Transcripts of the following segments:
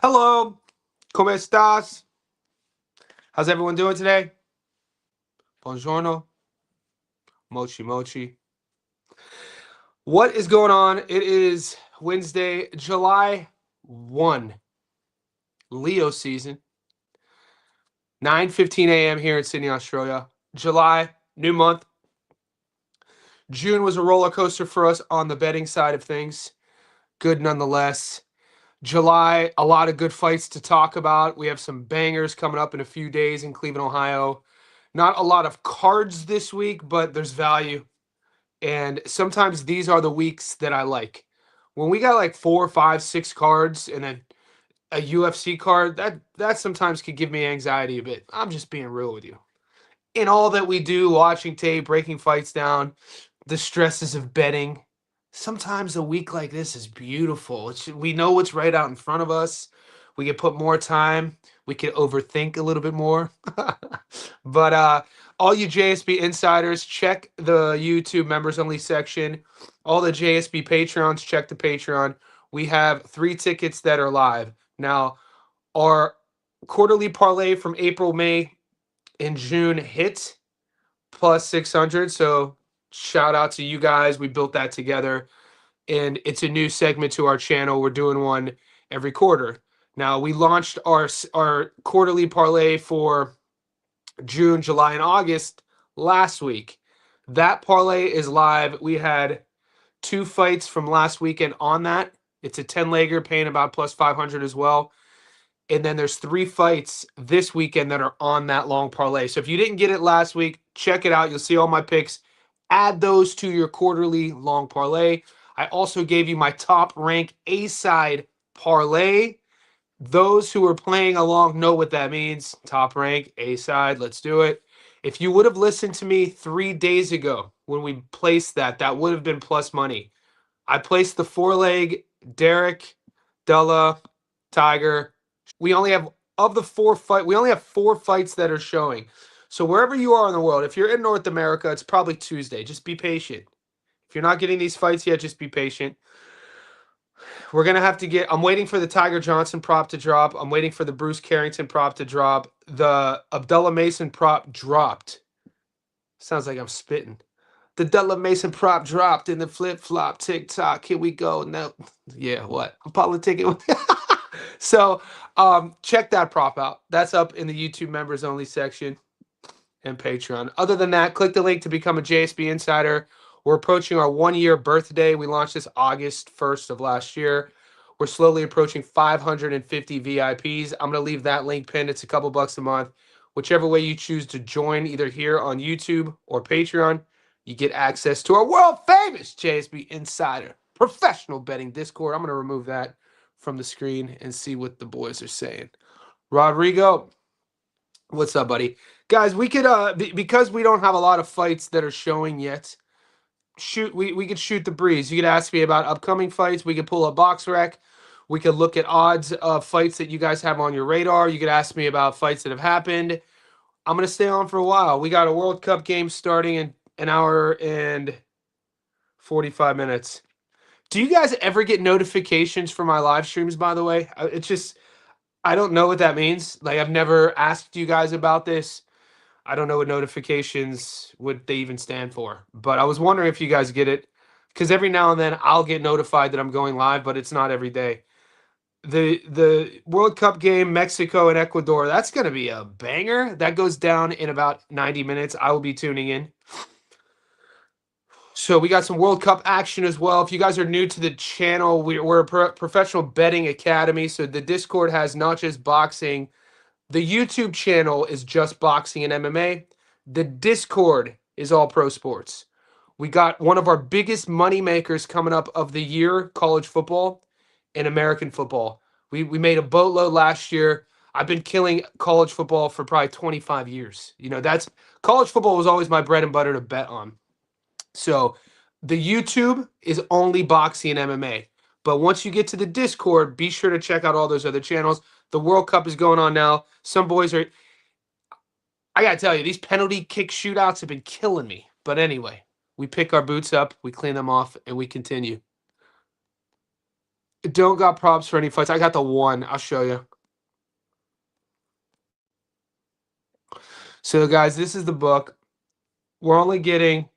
Hello, ¿cómo estás? How's everyone doing today? Buongiorno, mochi mochi. What is going on? It is Wednesday, July 1, Leo season, 9:15 a.m. here in Sydney, Australia. July, new month. June was a roller coaster for us on the betting side of things. Good nonetheless. July, a lot of good fights to talk about. We have some bangers coming up in a few days in Cleveland, Ohio. Not a lot of cards this week, but there's value. And sometimes these are the weeks that I like. When we got like 4, 5, 6 cards and then a UFC card, that sometimes could give me anxiety a bit. I'm just being real with you. In all that we do, watching tape, breaking fights down, the stresses of betting, sometimes a week like this is beautiful. We know what's right out in front of us. We can put more time. We can overthink a little bit more. But all you JSB insiders, check the YouTube members only section. All the JSB Patreons, check the Patreon. We have 3 tickets that are live. Now, our quarterly parlay from April, May, and June hit plus 600. So shout out to you guys. We built that together. And it's a new segment to our channel. We're doing one every quarter. Now, we launched our quarterly parlay for June, July, and August last week. That parlay is live. We had 2 fights from last weekend on that. It's a 10-legger paying about plus 500 as well. And then there's 3 fights this weekend that are on that long parlay. So if you didn't get it last week, check it out. You'll see all my picks. Add those to your quarterly long parlay. I also gave you my top rank A-side parlay. Those who are playing along know what that means. Top rank, A-side, let's do it. If you would have listened to me 3 days ago when we placed that, that would have been plus money. I placed the 4-leg Derek, Della, Tiger. We only have we only have 4 fights that are showing. So wherever you are in the world, if you're in North America, it's probably Tuesday. Just be patient. If you're not getting these fights yet, just be patient. We're going to have to get... I'm waiting for the Tiger Johnson prop to drop. I'm waiting for the Bruce Carrington prop to drop. The Abdullah Mason prop dropped. Sounds like I'm spitting. The Abdullah Mason prop dropped in the flip-flop TikTok. Here we go. No. Yeah, what? I'm politicking. So check that prop out. That's up in the YouTube members only section and Patreon. Other than that, click the link to become a JSB Insider. We're approaching our 1-year birthday. We launched this August 1st of last year. We're slowly approaching 550 VIPs. I'm going to leave that link pinned. It's a couple bucks a month. Whichever way you choose to join, either here on YouTube or Patreon, you get access to our world-famous JSB Insider professional betting Discord. I'm going to remove that from the screen and see what the boys are saying. Rodrigo, what's up, buddy? Guys, we could because we don't have a lot of fights that are showing yet, we could shoot the breeze. You could ask me about upcoming fights. We could pull a box rec. We could look at odds of fights that you guys have on your radar. You could ask me about fights that have happened. I'm going to stay on for a while. We got a World Cup game starting in an hour and 45 minutes. Do you guys ever get notifications for my live streams, by the way? It's just, I don't know what that means. Like, I've never asked you guys about this. I don't know what notifications would they even stand for. But I was wondering if you guys get it. Because every now and then I'll get notified that I'm going live, but it's not every day. The World Cup game, Mexico and Ecuador, that's going to be a banger. That goes down in about 90 minutes. I will be tuning in. So we got some World Cup action as well. If you guys are new to the channel, we're a professional betting academy. So the Discord has not just boxing. The YouTube channel is just boxing and MMA. The Discord is all pro sports. We got one of our biggest money makers coming up of the year, college football and American football. We made a boatload last year. I've been killing college football for probably 25 years. You know, college football was always my bread and butter to bet on. So the YouTube is only boxing and MMA. But once you get to the Discord, be sure to check out all those other channels. The World Cup is going on now. Some boys are... I got to tell you, these penalty kick shootouts have been killing me. But anyway, we pick our boots up, we clean them off, and we continue. Don't got props for any fights. I got the one. I'll show you. So, guys, this is the book. We're only getting.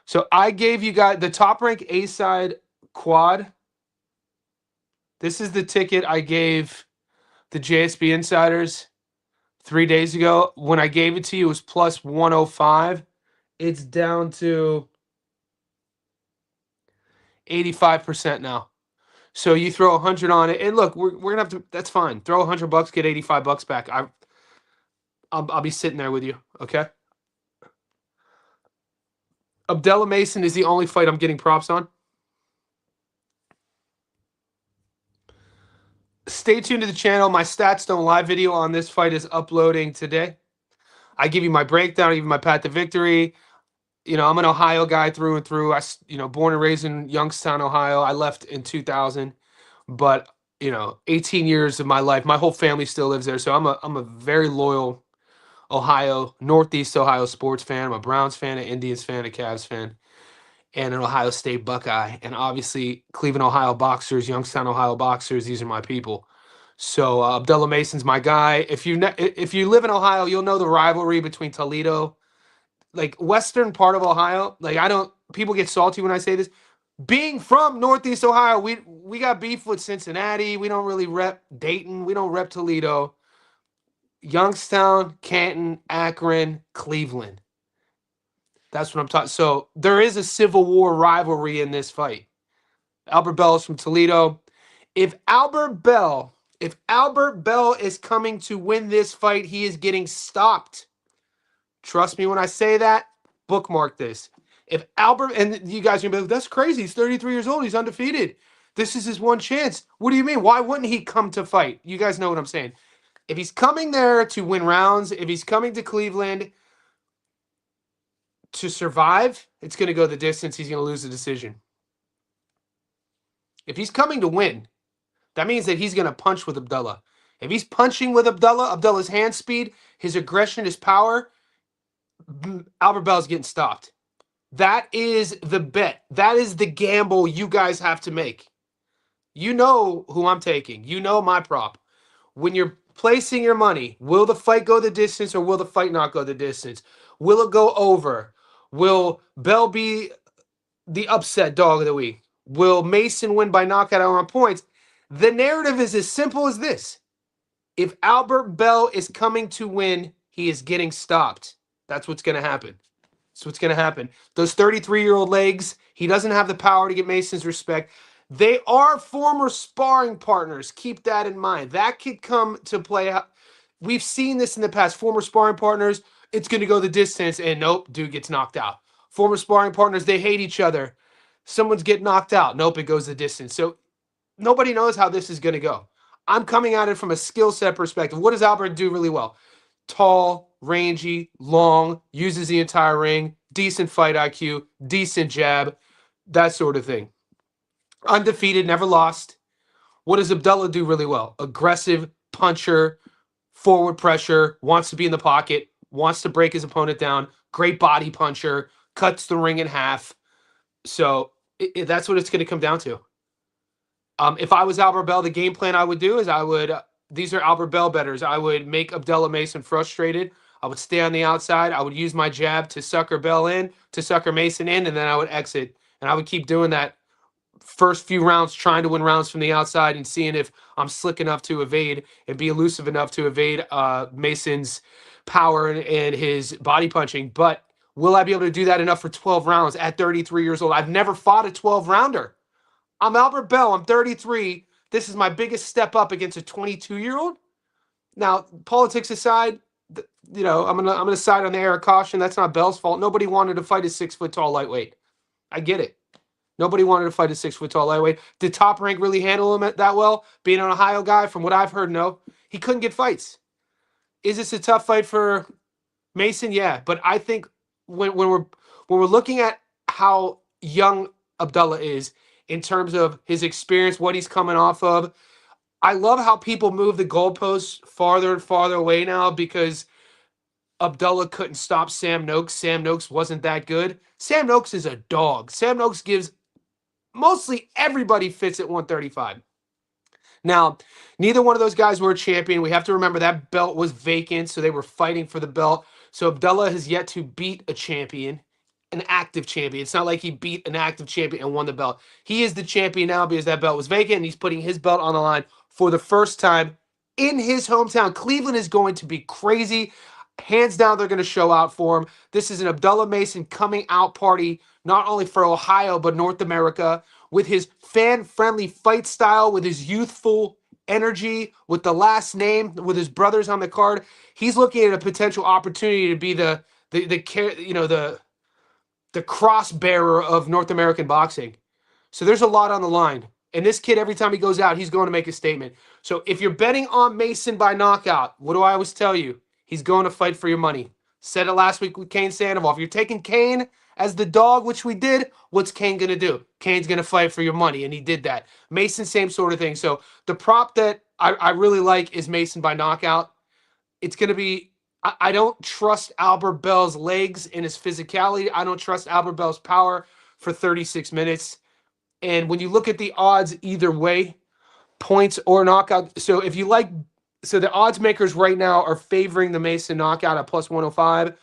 So, I gave you guys the top rank A side quad. This is the ticket I gave the JSB Insiders 3 days ago. When I gave it to you, it was plus 105. It's down to 85% now. So you throw 100 on it, and look, we're gonna have to. That's fine. Throw $100, get $85 back. I'll be sitting there with you. Okay. Abdullah Mason is the only fight I'm getting props on. Stay tuned to the channel. My Stats Don't Lie video on this fight is uploading today. I give you my breakdown, I give you my path to victory. You know, I'm an Ohio guy through and through. Born and raised in Youngstown, Ohio. I left in 2000, but 18 years of my life, my whole family still lives there. So I'm a very loyal Northeast Ohio sports fan. I'm a Browns fan, an Indians fan, a Cavs fan, and an Ohio State Buckeye. And obviously, Cleveland, Ohio Boxers, Youngstown, Ohio Boxers, these are my people. So Abdullah Mason's my guy. If you live in Ohio, you'll know the rivalry between Toledo, like western part of Ohio. Like people get salty when I say this. Being from Northeast Ohio, we got beef with Cincinnati. We don't really rep Dayton. We don't rep Toledo. Youngstown, Canton, Akron, Cleveland. That's what I'm talking. So there is a Civil War rivalry in this fight. Albert Bell is from Toledo. If Albert Bell is coming to win this fight, he is getting stopped. Trust me when I say that. Bookmark this. If Albert, and you guys are going to be like, that's crazy. He's 33 years old. He's undefeated. This is his one chance. What do you mean? Why wouldn't he come to fight? You guys know what I'm saying. If he's coming there to win rounds, if he's coming to Cleveland to survive, it's going to go the distance. He's going to lose the decision. If he's coming to win, that means that he's going to punch with Abdullah. If he's punching with Abdullah's hand speed, his aggression, his power, Albert Bell's getting stopped. That is the bet. That is the gamble you guys have to make. You know who I'm taking. You know my prop. When you're placing your money, will the fight go the distance or will the fight not go the distance? Will it go over? Will Bell be the upset dog of the week? Will Mason win by knockout or on points? The narrative is as simple as this. If Albert Bell is coming to win, he is getting stopped. That's what's going to happen. That's what's going to happen. Those 33-year-old legs, he doesn't have the power to get Mason's respect. They are former sparring partners. Keep that in mind. That could come to play. We've seen this in the past. Former sparring partners, it's going to go the distance, and nope, dude gets knocked out. Former sparring partners, they hate each other. Someone's getting knocked out. Nope, it goes the distance. So nobody knows how this is going to go. I'm coming at it from a skill set perspective. What does Albert do really well? Tall, rangy, long, uses the entire ring, decent fight IQ, decent jab, that sort of thing. Undefeated, never lost. What does Abdullah do really well? Aggressive, puncher, forward pressure, wants to be in the pocket, wants to break his opponent down, great body puncher, cuts the ring in half. So that's what it's going to come down to. If I was Albert Bell, the game plan I would do is these are Albert Bell bettors. I would make Abdullah Mason frustrated. I would stay on the outside. I would use my jab to sucker Bell in, to sucker Mason in, and then I would exit. And I would keep doing that first few rounds, trying to win rounds from the outside and seeing if I'm slick enough to evade and be elusive enough to evade Mason's power and his body punching. But will I be able to do that enough for 12 rounds at 33 years old? I've never fought a 12-rounder. I'm Albert Bell. I'm 33. This is my biggest step up against a 22-year-old. Now, politics aside, I'm gonna side on the air of caution. That's not Bell's fault. Nobody wanted to fight a 6-foot-tall lightweight. I get it. Nobody wanted to fight a 6-foot-tall lightweight. Did Top Rank really handle him that well? Being an Ohio guy, from what I've heard, no. He couldn't get fights. Is this a tough fight for Mason? Yeah, but I think when we're looking at how young Abdullah is in terms of his experience, what he's coming off of, I love how people move the goalposts farther and farther away now because Abdullah couldn't stop Sam Noakes. Sam Noakes wasn't that good. Sam Noakes is a dog. Sam Noakes gives mostly everybody fits at 135. Now, neither one of those guys were a champion. We have to remember that belt was vacant, so they were fighting for the belt. So Abdullah has yet to beat a champion, an active champion. It's not like he beat an active champion and won the belt. He is the champion now because that belt was vacant, and he's putting his belt on the line for the first time in his hometown. Cleveland is going to be crazy. Hands down, they're going to show out for him. This is an Abdullah Mason coming out party, not only for Ohio, but North America, with his fan-friendly fight style, with his youthful energy, with the last name, with his brothers on the card. He's looking at a potential opportunity to be the cross bearer of North American boxing. So there's a lot on the line. And this kid, every time he goes out, he's going to make a statement. So if you're betting on Mason by knockout, what do I always tell you? He's going to fight for your money. Said it last week with Cain Sandoval. If you're taking Cain as the dog, which we did, what's Cain going to do? Cain's going to fight for your money, and he did that. Mason, same sort of thing. So the prop that I really like is Mason by knockout. It's going to be, I don't trust Albert Bell's legs and his physicality. I don't trust Albert Bell's power for 36 minutes. And when you look at the odds either way, points or knockout. So if you like, so the odds makers right now are favoring the Mason knockout at plus 105.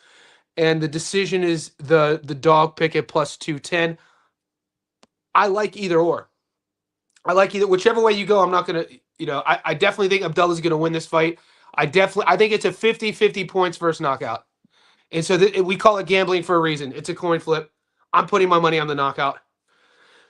And the decision is the dog pick at plus 210. I like either or. I like either, whichever way you go. I'm not going to, I definitely think Abdullah's going to win this fight. I think it's a 50-50 points versus knockout. And so we call it gambling for a reason. It's a coin flip. I'm putting my money on the knockout.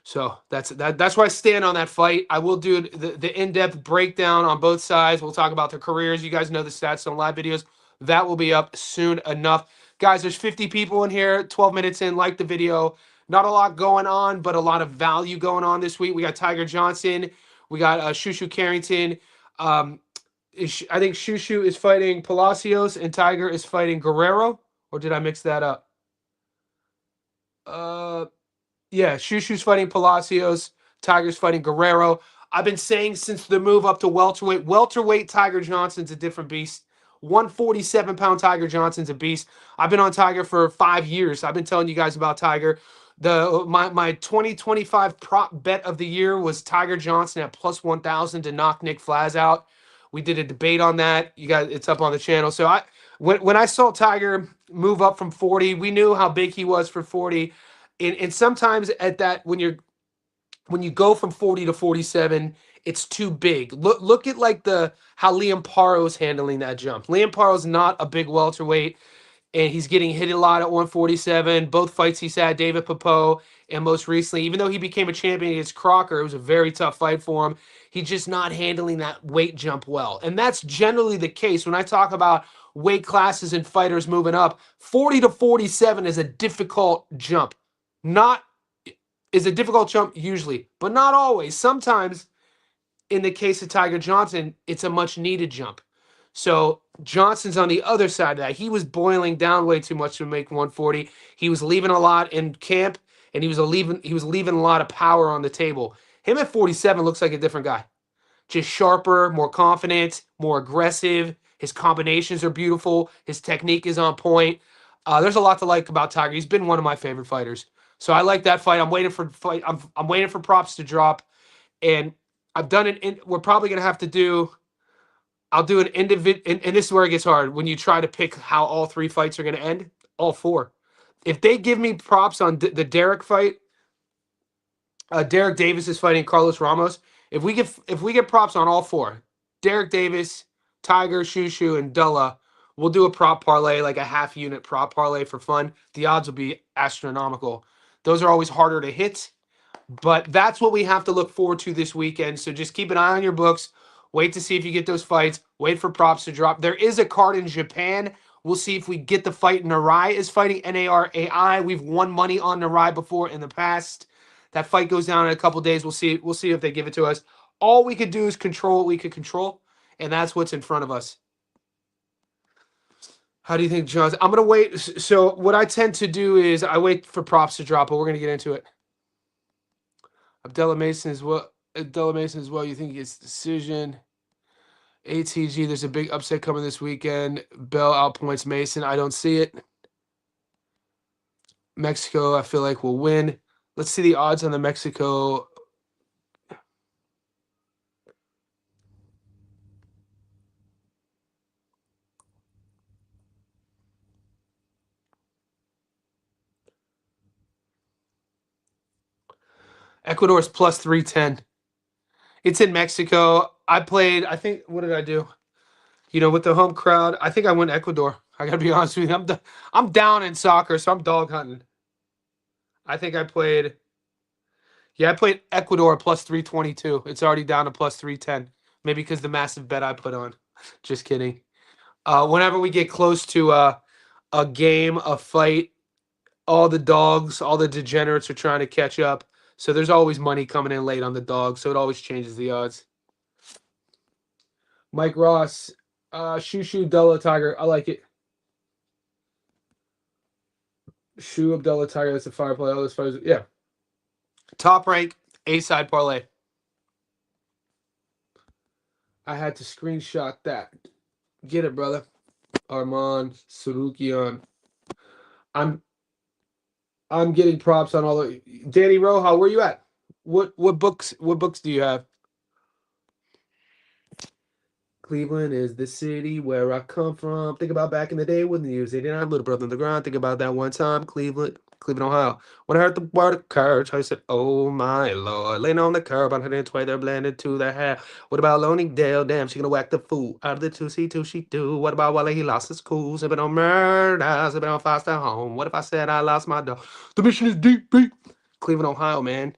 So that's where I stand on that fight. I will do the in-depth breakdown on both sides. We'll talk about their careers. You guys know the stats on live videos. That will be up soon enough. Guys, there's 50 people in here, 12 minutes in. Like the video. Not a lot going on, but a lot of value going on this week. We got Tiger Johnson. We got Shushu Carrington. I think Shushu is fighting Palacios and Tiger is fighting Guerrero. Or did I mix that up? Yeah, Shushu's fighting Palacios. Tiger's fighting Guerrero. I've been saying since the move up to welterweight Tiger Johnson's a different beast. 147-pound Tiger Johnson's a beast. I've been on Tiger for 5 years. I've been telling you guys about Tiger. My 2025 prop bet of the year was Tiger Johnson at plus 1,000 to knock Nick Flaz out. We did a debate on that. You guys, it's up on the channel. So when I saw Tiger move up from 40, we knew how big he was for 40. And sometimes at that, when you go from 40 to 47, it's too big. Look at like how Liam Paro's handling that jump. Liam Paro's not a big welterweight, and he's getting hit a lot at 147. Both fights he's had, David Papeau, and most recently, even though he became a champion against Crocker, it was a very tough fight for him. He's just not handling that weight jump well. And that's generally the case. When I talk about weight classes and fighters moving up, 40 to 47 is a difficult jump. Is a difficult jump usually, but not always. Sometimes, in the case of Tiger Johnson, it's a much needed jump. So Johnson's on the other side of that. He was boiling down way too much to make 140. He was leaving a lot in camp, and he was leaving a lot of power on the table. Him at 47 looks like a different guy. Just sharper, more confident, more aggressive. His combinations are beautiful. His technique is on point. There's a lot to like about Tiger. He's been one of my favorite fighters. So I like that fight. I'm waiting for I'm waiting for props to drop, and I've done it. We're probably gonna have to do. I'll do an individual, and this is where it gets hard when you try to pick how all 3 fights are gonna end. All 4. If they give me props on the Derek fight, Derek Davis is fighting Carlos Ramos. If we get props on all 4, Derek Davis, Tiger, Shushu, and Dulla, we'll do a prop parlay, like a half-unit prop parlay for fun. The odds will be astronomical. Those are always harder to hit, but that's what we have to look forward to this weekend. So just keep an eye on your books. Wait to see if you get those fights. Wait for props to drop. There is a card in Japan. We'll see if we get the fight. Narai is fighting Narai. We've won money on Narai before in the past. That fight goes down in a couple days. We'll see if they give it to us. All we could do is control what we could control, and that's what's in front of us. How do you think, John? I'm going to wait. So what I tend to do is I wait for props to drop, but we're going to get into it. Abdullah Mason as well. You think he gets decision? ATG, there's a big upset coming this weekend. Bell outpoints Mason. I don't see it. Mexico, I feel like will win. Let's see the odds on the Mexico. Ecuador's plus 310. It's in Mexico. I played, I think, what did I do? With the home crowd, I think I went Ecuador. I got to be honest with you. I'm down in soccer, so I'm dog hunting. I think I played Ecuador plus 322. It's already down to plus 310. Maybe because the massive bet I put on. Just kidding. Whenever we get close to a game, a fight, all the dogs, all the degenerates are trying to catch up. So there's always money coming in late on the dogs. So it always changes the odds. Mike Ross, Shushu Abdullah Tiger. I like it. Shu Abdullah Tiger. That's a fire play. All those fires. Yeah. Top rank, A-side parlay. I had to screenshot that. Get it, brother. Arman Sarukian. I'm getting props on all the Danny Roja. Where you at? What books do you have? Cleveland is the city where I come from. Think about back in the day when the news 89, little brother on the ground. Think about that one time, Cleveland, Ohio. When I heard the word of courage, I said, oh my Lord. Laying on the curb, 120, they're blended to their hair. What about Lonnie Dale? Damn, she gonna whack the fool out of the 2C2 she do. What about Wally? He lost his cool. Sipping on murder, sipping on Foster home. What if I said I lost my dog? The mission is deep, deep. Cleveland, Ohio, man.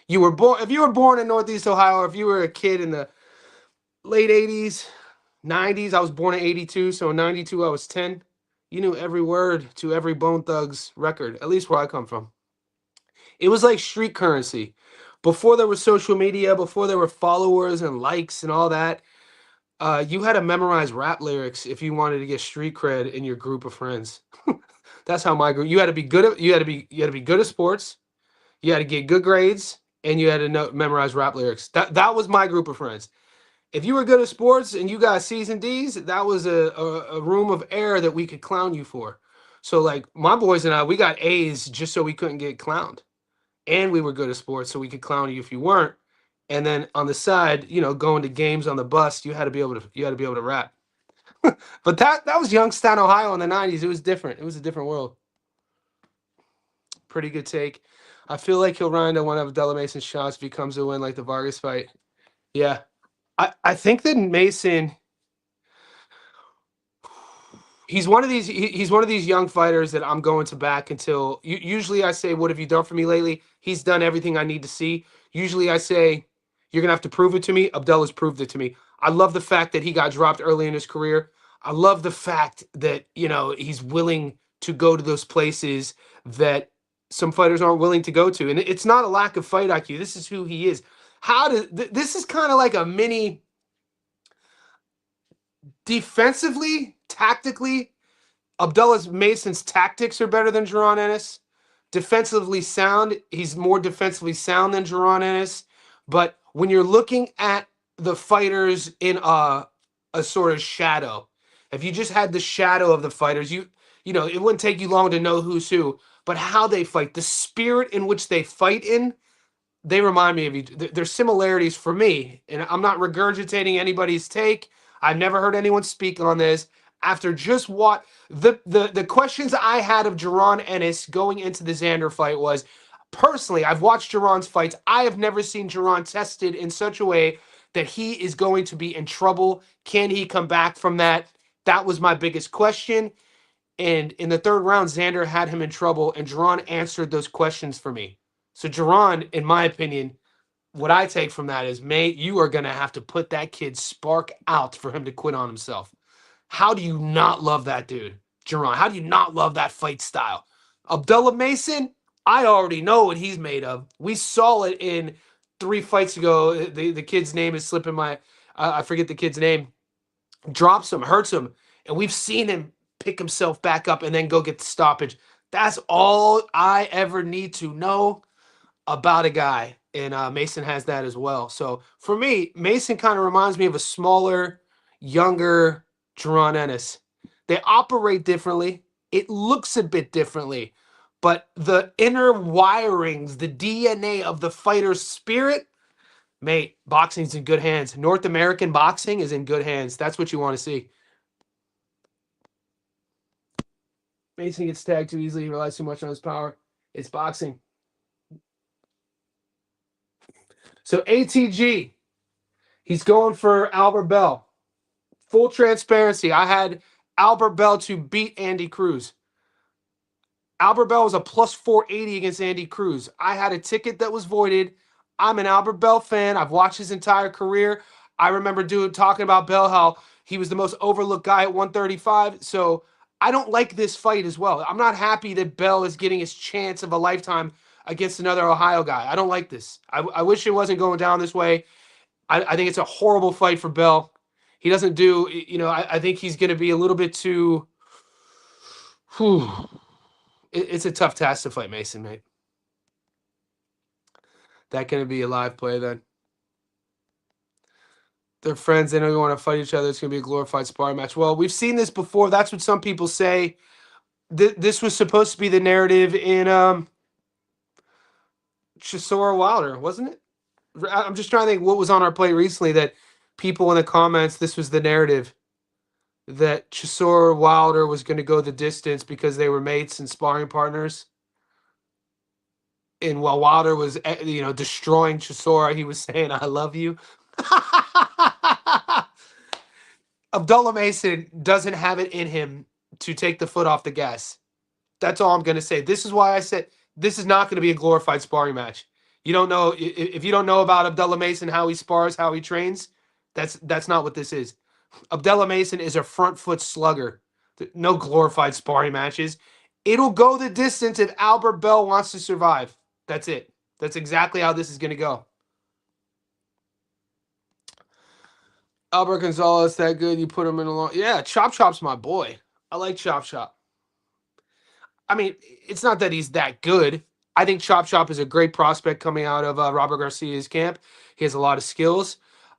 If you were born in Northeast Ohio, or if you were a kid in the late 80s, 90s. I was born in 82, so in 92 I was 10. You knew every word to every Bone Thugs record, at least where I come from. It was like street currency. Before there was social media, before there were followers and likes and all that, you had to memorize rap lyrics if you wanted to get street cred in your group of friends. That's how my group. You had to be good at sports. You had to get good grades, and you had to memorize rap lyrics. That was my group of friends. If you were good at sports and you got C's and D's, that was a room of air that we could clown you for. So like my boys and I, we got A's just so we couldn't get clowned. And we were good at sports so we could clown you if you weren't. And then on the side, going to games on the bus, you had to be able to rap. But that was Youngstown, Ohio in the 90s. It was different. It was a different world. Pretty good take. I feel like he'll run into one of Della Mason's shots if he comes to win like the Vargas fight. Yeah. I think that Mason, he's one of these young fighters that I'm going to back until usually I say, what have you done for me lately? He's done everything I need to see. Usually I say, you're going to have to prove it to me. Abdullah's proved it to me. I love the fact that he got dropped early in his career. I love the fact that, he's willing to go to those places that some fighters aren't willing to go to. And it's not a lack of fight IQ. This is who he is. This is kind of like a mini defensively, tactically. Abdullah Mason's tactics are better than Jaron Ennis. Defensively sound, he's more defensively sound than Jaron Ennis. But when you're looking at the fighters in a sort of shadow, if you just had the shadow of the fighters, it wouldn't take you long to know who's who. But how they fight, the spirit in which they fight in, they remind me of each. There's similarities for me, and I'm not regurgitating anybody's take. I've never heard anyone speak on this. After just what the questions I had of Jaron Ennis going into the Xander fight was, personally, I've watched Jaron's fights. I have never seen Jaron tested in such a way that he is going to be in trouble. Can he come back from that? That was my biggest question. And in the third round, Xander had him in trouble, and Jaron answered those questions for me. So Jaron, in my opinion, what I take from that is, mate, you are going to have to put that kid's spark out for him to quit on himself. How do you not love that dude, Jaron? How do you not love that fight style? Abdullah Mason, I already know what he's made of. We saw it in 3 fights ago. The kid's name is slipping my, I forget the kid's name. Drops him, hurts him, and we've seen him pick himself back up and then go get the stoppage. That's all I ever need to know about a guy, and Mason has that as well. So for me, Mason kind of reminds me of a smaller, younger Jaron Ennis. They operate differently. It looks a bit differently, But the inner wirings, the DNA of the fighter's spirit, mate, boxing's in good hands. North American boxing is in good hands. That's what you want to see. Mason gets tagged too easily. He relies too much on his power. It's boxing. So ATG, he's going for Albert Bell. Full transparency, I had Albert Bell to beat Andy Cruz. Albert Bell was a plus 480 against Andy Cruz. I had a ticket that was voided. I'm an Albert Bell fan. I've watched his entire career. I remember talking about Bell, how he was the most overlooked guy at 135. So I don't like this fight as well. I'm not happy that Bell is getting his chance of a lifetime against another Ohio guy. I don't like this. I wish it wasn't going down this way. I think it's a horrible fight for Bell. He doesn't do, I think he's going to be a little bit too. Whew, it's a tough task to fight Mason, mate. That going to be a live play then. They're friends. They know you want to fight each other. It's going to be a glorified sparring match. Well, we've seen this before. That's what some people say. This was supposed to be the narrative in Chisora Wilder, wasn't it? I'm just trying to think what was on our plate recently that people in the comments, this was the narrative, that Chisora Wilder was going to go the distance because they were mates and sparring partners. And while Wilder was, destroying Chisora, he was saying, "I love you." Abdullah Mason doesn't have it in him to take the foot off the gas. That's all I'm going to say. This is why I said this is not going to be a glorified sparring match. You don't know, if you don't know about Abdullah Mason, how he spars, how he trains, that's not what this is. Abdullah Mason is a front foot slugger. No glorified sparring matches. It'll go the distance if Albert Bell wants to survive. That's it. That's exactly how this is going to go. Albert Gonzalez, that good? You put him in a long... Yeah, Chop Chop's my boy. I like Chop Chop. I mean, it's not that he's that good. I think Chop Chop is a great prospect coming out of Robert Garcia's camp. He has a lot of skills.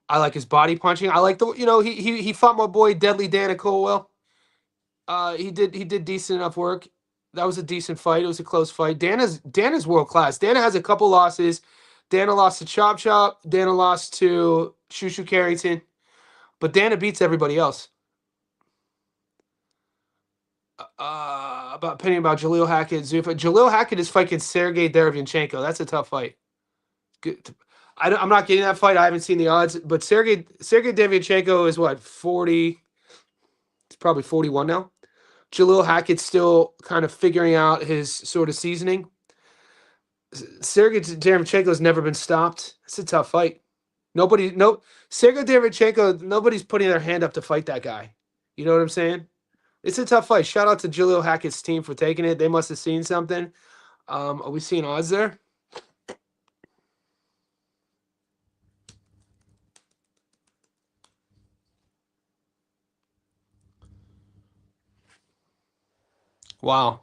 I like his body punching. I like he fought my boy Deadly Dana Colwell. He did decent enough work. That was a decent fight. It was a close fight. Dana's world class. Dana has a couple losses. Dana lost to Chop Chop. Dana lost to Shushu Carrington. But Dana beats everybody else. Opinion about Jaleel Hackett, Zuffa. Jaleel Hackett is fighting Sergey Derevyanchenko. That's a tough fight. Good. I'm not getting that fight. I haven't seen the odds, but Sergey Derevyanchenko is what, 40? It's probably 41 now. Jaleel Hackett's still kind of figuring out his sort of seasoning. Sergey Derevyanchenko has never been stopped. It's a tough fight. Sergey Derevyanchenko, nobody's putting their hand up to fight that guy. You know what I'm saying? It's a tough fight. Shout out to Jaleel Hackett's team for taking it. They must have seen something. Are we seeing odds there? Wow.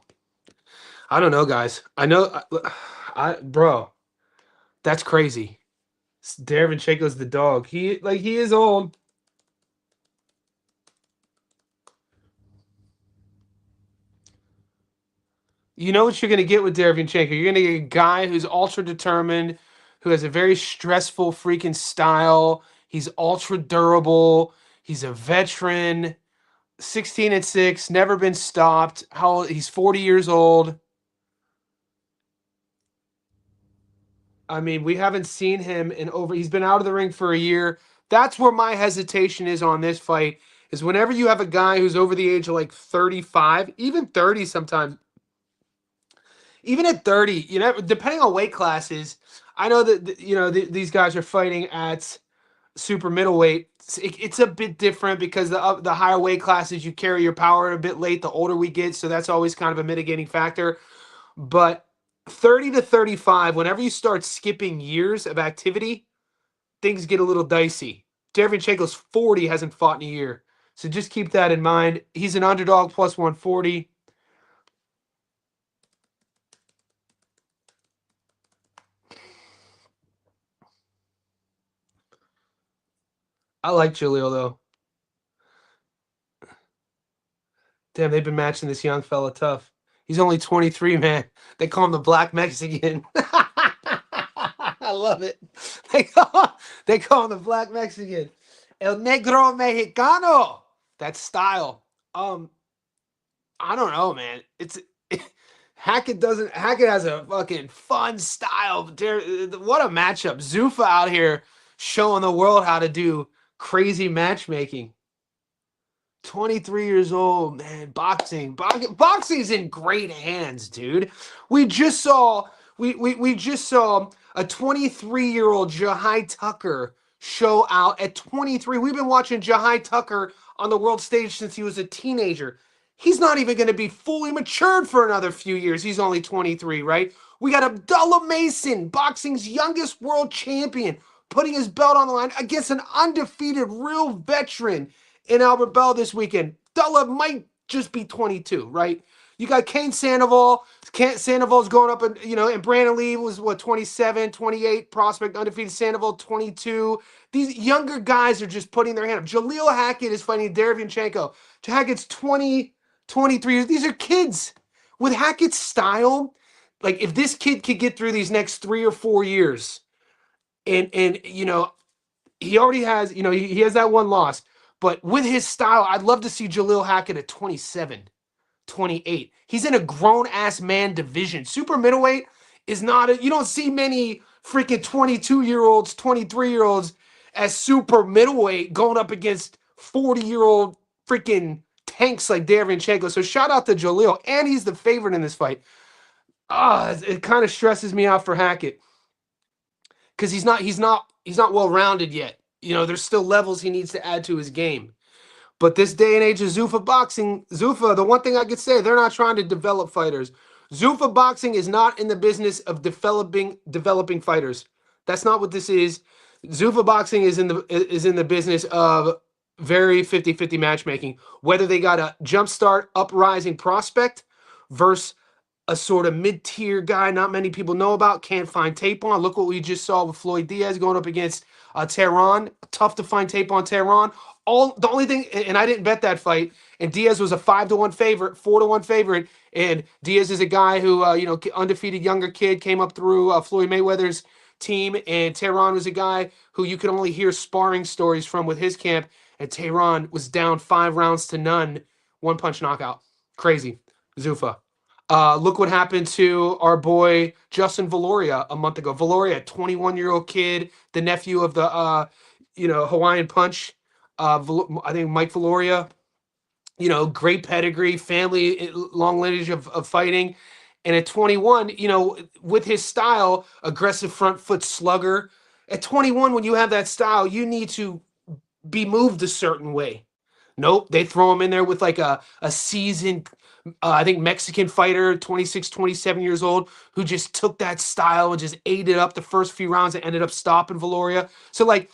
I don't know, guys. I know, bro, that's crazy. Derevyanchenko's the dog. He is old. You know what you're going to get with Derevyanchenko. You're going to get a guy who's ultra determined, who has a very stressful freaking style. He's ultra durable. He's a veteran. 16-6, never been stopped. He's 40 years old. I mean, we haven't seen him he's been out of the ring for a year. That's where my hesitation is on this fight, is whenever you have a guy who's over the age of like 35, even 30 sometimes, even at 30, depending on weight classes, I know that, these guys are fighting at super middleweight. It's a bit different because the higher weight classes, you carry your power a bit late the older we get, so that's always kind of a mitigating factor. But 30 to 35, whenever you start skipping years of activity, things get a little dicey. Derevyanchenko's 40, hasn't fought in a year. So just keep that in mind. He's an underdog, plus 140. I like Jaleel, though. Damn, they've been matching this young fella tough. He's only 23, man. They call him the Black Mexican. I love it. They call him the Black Mexican. El Negro Mexicano. That style. I don't know, man. Hackett has a fucking fun style. What a matchup. Zuffa out here showing the world how to do crazy matchmaking. 23 years old, man. Boxing's in great hands, dude. We just saw a 23-year-old Jahai Tucker show out at 23. We've been watching Jahai Tucker on the world stage since he was a teenager. He's not even going to be fully matured for another few years. He's only 23, right? We got Abdullah Mason, boxing's youngest world champion, putting his belt on the line against an undefeated real veteran in Albert Bell this weekend. Abdullah might just be 22, right? You got Kane Sandoval. Sandoval's going up, and Brandon Lee was, 27, 28, prospect, undefeated. Sandoval, 22. These younger guys are just putting their hand up. Jaleel Hackett is fighting Derevyanchenko. Hackett's 20, 23 years. These are kids. With Hackett's style, like, if this kid could get through these next 3 or 4 years, and he already has, he has that one loss, but with his style, I'd love to see Jaleel Hackett at 27. 28. He's in a grown-ass man division. Super middleweight is not you don't see many freaking 22-year-olds, 23-year-olds as super middleweight going up against 40-year-old freaking tanks like Derevyanchenko. So shout out to Jaleel, and he's the favorite in this fight. It kind of stresses me out for Hackett because he's not well-rounded yet. There's still levels he needs to add to his game. But this day and age of Zuffa boxing, the one thing I could say, they're not trying to develop fighters. Zuffa boxing is not in the business of developing fighters. That's not what this is. Zuffa boxing is in the business of very 50-50 matchmaking. Whether they got a jumpstart, uprising prospect versus a sort of mid-tier guy not many people know about, can't find tape on. Look what we just saw with Floyd Diaz going up against Tehran. Tough to find tape on Tehran. The only thing, and I didn't bet that fight, and Diaz was a 5-1 favorite, 4-1 favorite, and Diaz is a guy who, undefeated younger kid, came up through Floyd Mayweather's team, and Tehran was a guy who you could only hear sparring stories from with his camp, and Tehran was down 5 rounds to none, one-punch knockout. Crazy. Zuffa. Look what happened to our boy Justin Valoria a month ago. Valoria, 21-year-old kid, the nephew of the Hawaiian Punch. I think Mike Valoria, great pedigree, family, long lineage of fighting. And at 21, with his style, aggressive front foot slugger. At 21, when you have that style, you need to be moved a certain way. Nope, they throw him in there with like a seasoned, I think, Mexican fighter, 26, 27 years old, who just took that style and just ate it up the first few rounds and ended up stopping Valoria. So, like,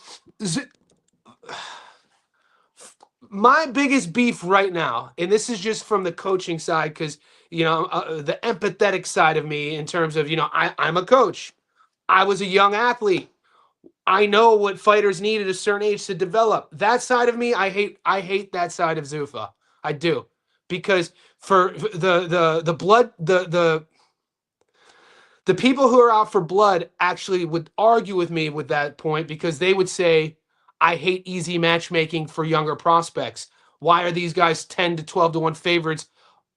my biggest beef right now, and this is just from the coaching side, because, the empathetic side of me in terms of, I'm a coach. I was a young athlete. I know what fighters need at a certain age to develop. That side of me, I hate that side of Zuffa. I do. Because for the blood, the people who are out for blood actually would argue with me with that point, because they would say, I hate easy matchmaking for younger prospects. Why are these guys 10 to 12 to 1 favorites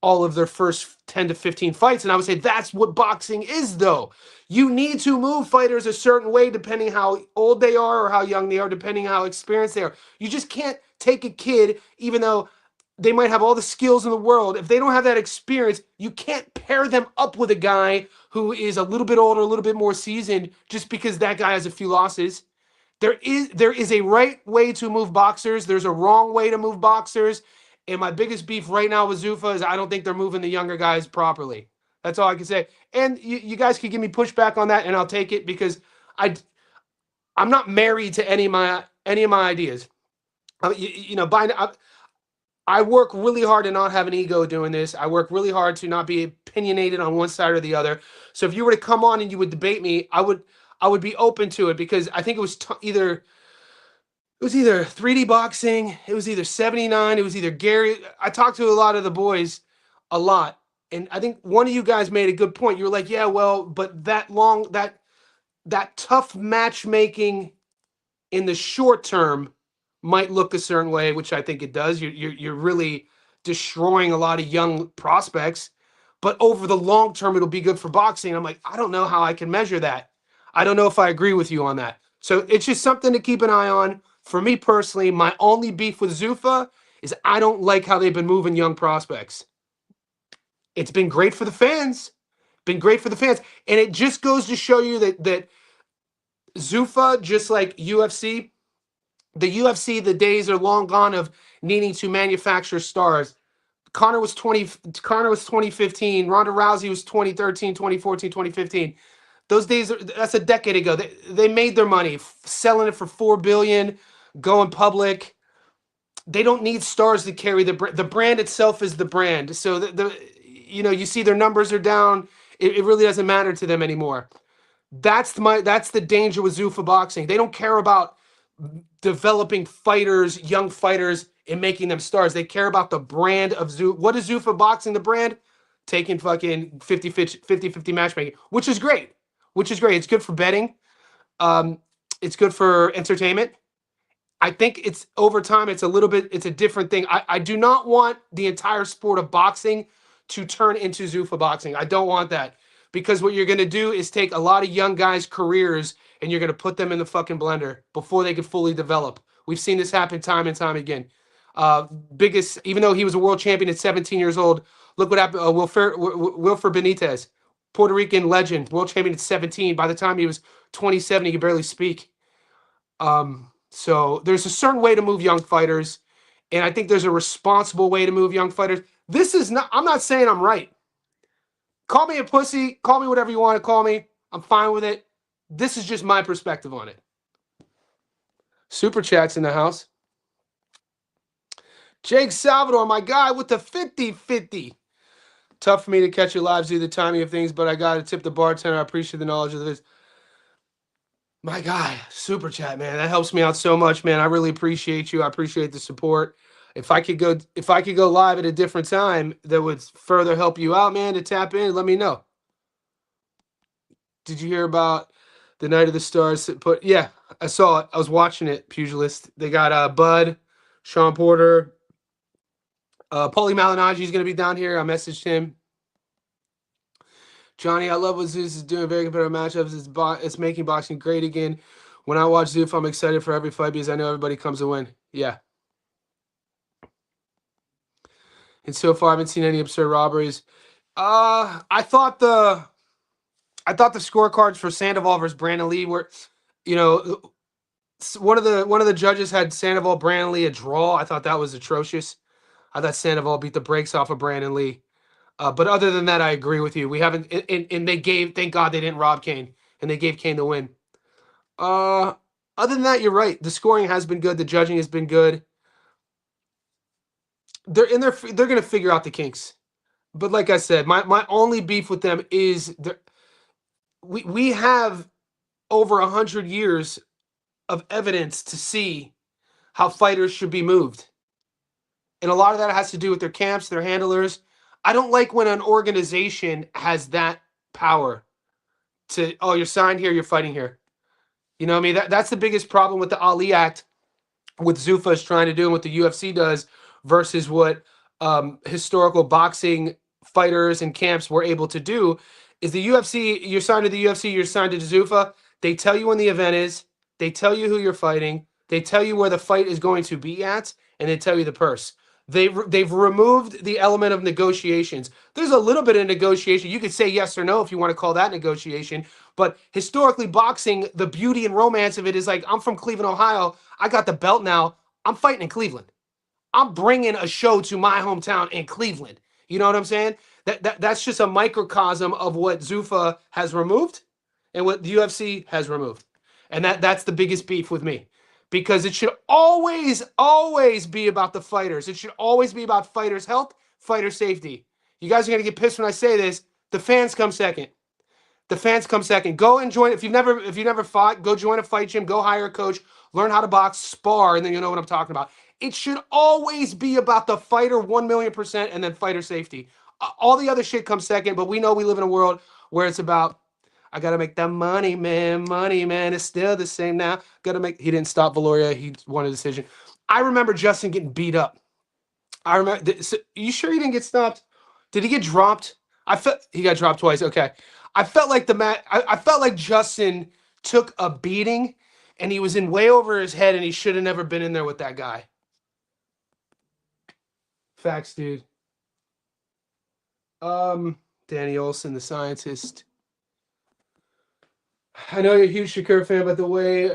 all of their first 10 to 15 fights? And I would say that's what boxing is, though. You need to move fighters a certain way depending how old they are or how young they are, depending how experienced they are. You just can't take a kid, even though they might have all the skills in the world. If they don't have that experience, you can't pair them up with a guy who is a little bit older, a little bit more seasoned, just because that guy has a few losses. There is a right way to move boxers. There's a wrong way to move boxers. And my biggest beef right now with Zuffa is I don't think they're moving the younger guys properly. That's all I can say. And you guys can give me pushback on that, and I'll take it, because I'm not married to any of my ideas. I work really hard to not have an ego doing this. I work really hard to not be opinionated on one side or the other. So if you were to come on and you would debate me, I would be open to it, because I think it was either 3D boxing, it was either 79, it was either Gary. I talked to a lot of the boys a lot, And I think one of you guys made a good point. You were like, yeah, well, but that tough matchmaking in the short term might look a certain way, which I think it does. You're really destroying a lot of young prospects, but over the long term, it'll be good for boxing. I'm like, I don't know how I can measure that. I don't know if I agree with you on that. So it's just something to keep an eye on. For me personally, my only beef with Zuffa is I don't like how they've been moving young prospects. It's been great for the fans. Been great for the fans. And it just goes to show you that Zuffa, just like UFC, the UFC, the days are long gone of needing to manufacture stars. Conor was 2015, Ronda Rousey was 2013, 2014, 2015. Those days, that's a decade ago. They made their money selling it for $4 billion, going public. They don't need stars to carry the brand. The brand itself is the brand. So you see their numbers are down. It really doesn't matter to them anymore. That's the danger with Zuffa boxing. They don't care about developing fighters, young fighters, and making them stars. They care about the brand of Zuffa. What is Zuffa boxing? The brand? Taking fucking 50-50 matchmaking, which is great. It's good for betting. It's good for entertainment. I think it's over time, it's a different thing. I do not want the entire sport of boxing to turn into Zuffa boxing. I don't want that. Because what you're going to do is take a lot of young guys' careers and you're going to put them in the fucking blender before they can fully develop. We've seen this happen time and time again. Even though he was a world champion at 17 years old, look what happened. Wilfred Benitez, Puerto Rican legend, world champion at 17. By the time he was 27, he could barely speak. So there's a certain way to move young fighters, and I think there's a responsible way to move young fighters. I'm not saying I'm right. Call me a pussy, call me whatever you want to call me. I'm fine with it. This is just my perspective on it. Super Chat's in the house. Jake Salvador, my guy, with the 50-50. Tough for me to catch you live due to the timing of things, but I got to tip the bartender. I appreciate the knowledge of this. My guy, Super Chat, man. That helps me out so much, man. I really appreciate you. I appreciate the support. If I could go live at a different time that would further help you out, man, to tap in, let me know. Did you hear about the Night of the Stars? Yeah, I saw it. I was watching it, Pugilist. They got Bud, Sean Porter, Paulie Malignaggi is going to be down here. I messaged him. Johnny, I love what Zeus is doing. Very competitive matchups. It's making boxing great again. When I watch Zeus, I'm excited for every fight because I know everybody comes to win. Yeah. And so far, I haven't seen any absurd robberies. I thought the scorecards for Sandoval versus Brandon Lee were, one of the judges had Sandoval Brandon Lee a draw. I thought that was atrocious. I thought Sandoval beat the brakes off of Brandon Lee. But other than that, I agree with you. We haven't, and thank God they didn't rob Kane, and they gave Kane the win. Other than that, you're right. The scoring has been good. The judging has been good. They're going to figure out the kinks. But like I said, my only beef with them is we have over 100 years of evidence to see how fighters should be moved. And a lot of that has to do with their camps, their handlers. I don't like when an organization has that power to, oh, you're signed here, you're fighting here. You know what I mean? That's the biggest problem with the Ali Act, what Zuffa is trying to do and what the UFC does versus what historical boxing fighters and camps were able to do is the UFC, you're signed to the UFC, you're signed to Zuffa. They tell you when the event is. They tell you who you're fighting. They tell you where the fight is going to be at, and they tell you the purse. They've removed the element of negotiations. There's a little bit of negotiation. You could say yes or no if you want to call that negotiation. But historically, boxing, the beauty and romance of it is like, I'm from Cleveland, Ohio. I got the belt now. I'm fighting in Cleveland. I'm bringing a show to my hometown in Cleveland. You know what I'm saying? That's just a microcosm of what Zuffa has removed and what the UFC has removed. And that's the biggest beef with me. Because it should always, always be about the fighters. It should always be about fighters' health, fighter safety. You guys are going to get pissed when I say this. The fans come second. The fans come second. Go and join. If you've never fought, go join a fight gym. Go hire a coach. Learn how to box, spar, and then you'll know what I'm talking about. It should always be about the fighter 1,000,000%, and then fighter safety. all the other shit comes second, but we know we live in a world where it's about, I got to make that money, man. Money, man. It's still the same now. Got to make. He didn't stop Valoria. He won a decision. I remember Justin getting beat up. I remember. So, you sure he didn't get stopped? Did he get dropped? I felt he got dropped twice. Okay. I felt like I felt like Justin took a beating and he was in way over his head and he should have never been in there with that guy. Facts, dude. Danny Olson, the scientist. I know you're a huge Shakur fan, but the way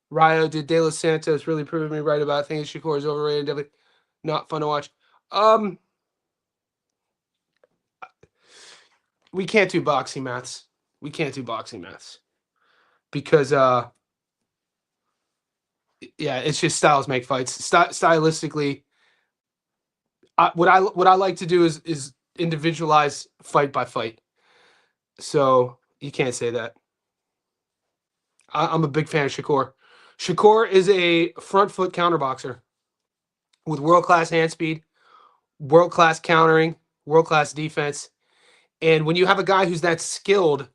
Rio did De Los Santos really proved me right about thinking Shakur is overrated. Definitely not fun to watch. We can't do boxing maths. We can't do boxing maths because yeah, it's just styles make fights. Stylistically, what I like to do is individualize fight by fight. So you can't say that. I'm a big fan of Shakur. Shakur is a front foot counterboxer with world class hand speed, world class countering, world class defense. And when you have a guy who's that skilled,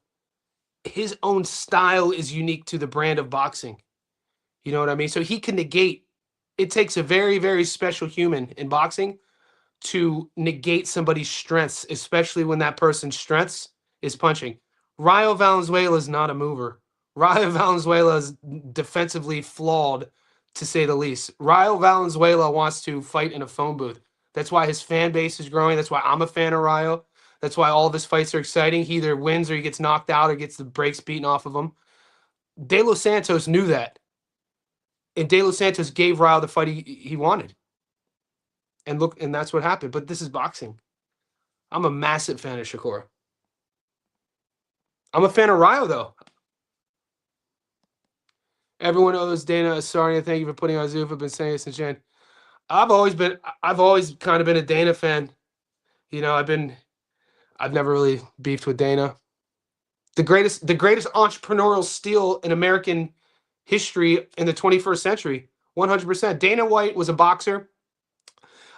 his own style is unique to the brand of boxing. You know what I mean? So he can negate. It takes a very, very special human in boxing to negate somebody's strengths, especially when that person's strengths is punching. Rayo Valenzuela is not a mover. Rayo Valenzuela is defensively flawed, to say the least. Rayo Valenzuela wants to fight in a phone booth. That's why his fan base is growing. That's why I'm a fan of Rayo. That's why all of his fights are exciting. He either wins or he gets knocked out or gets the brakes beaten off of him. De Los Santos knew that. And De Los Santos gave Rayo the fight he wanted. And look, and that's what happened. But this is boxing. I'm a massive fan of Shakur. I'm a fan of Rayo, though. Everyone owes Dana a sorry and thank you for putting on Zoof. I've been saying it since Jan. I've always kind of been a Dana fan. You know, I've never really beefed with Dana. The greatest entrepreneurial steal in American history in the 21st century. 100%. Dana White was a boxer,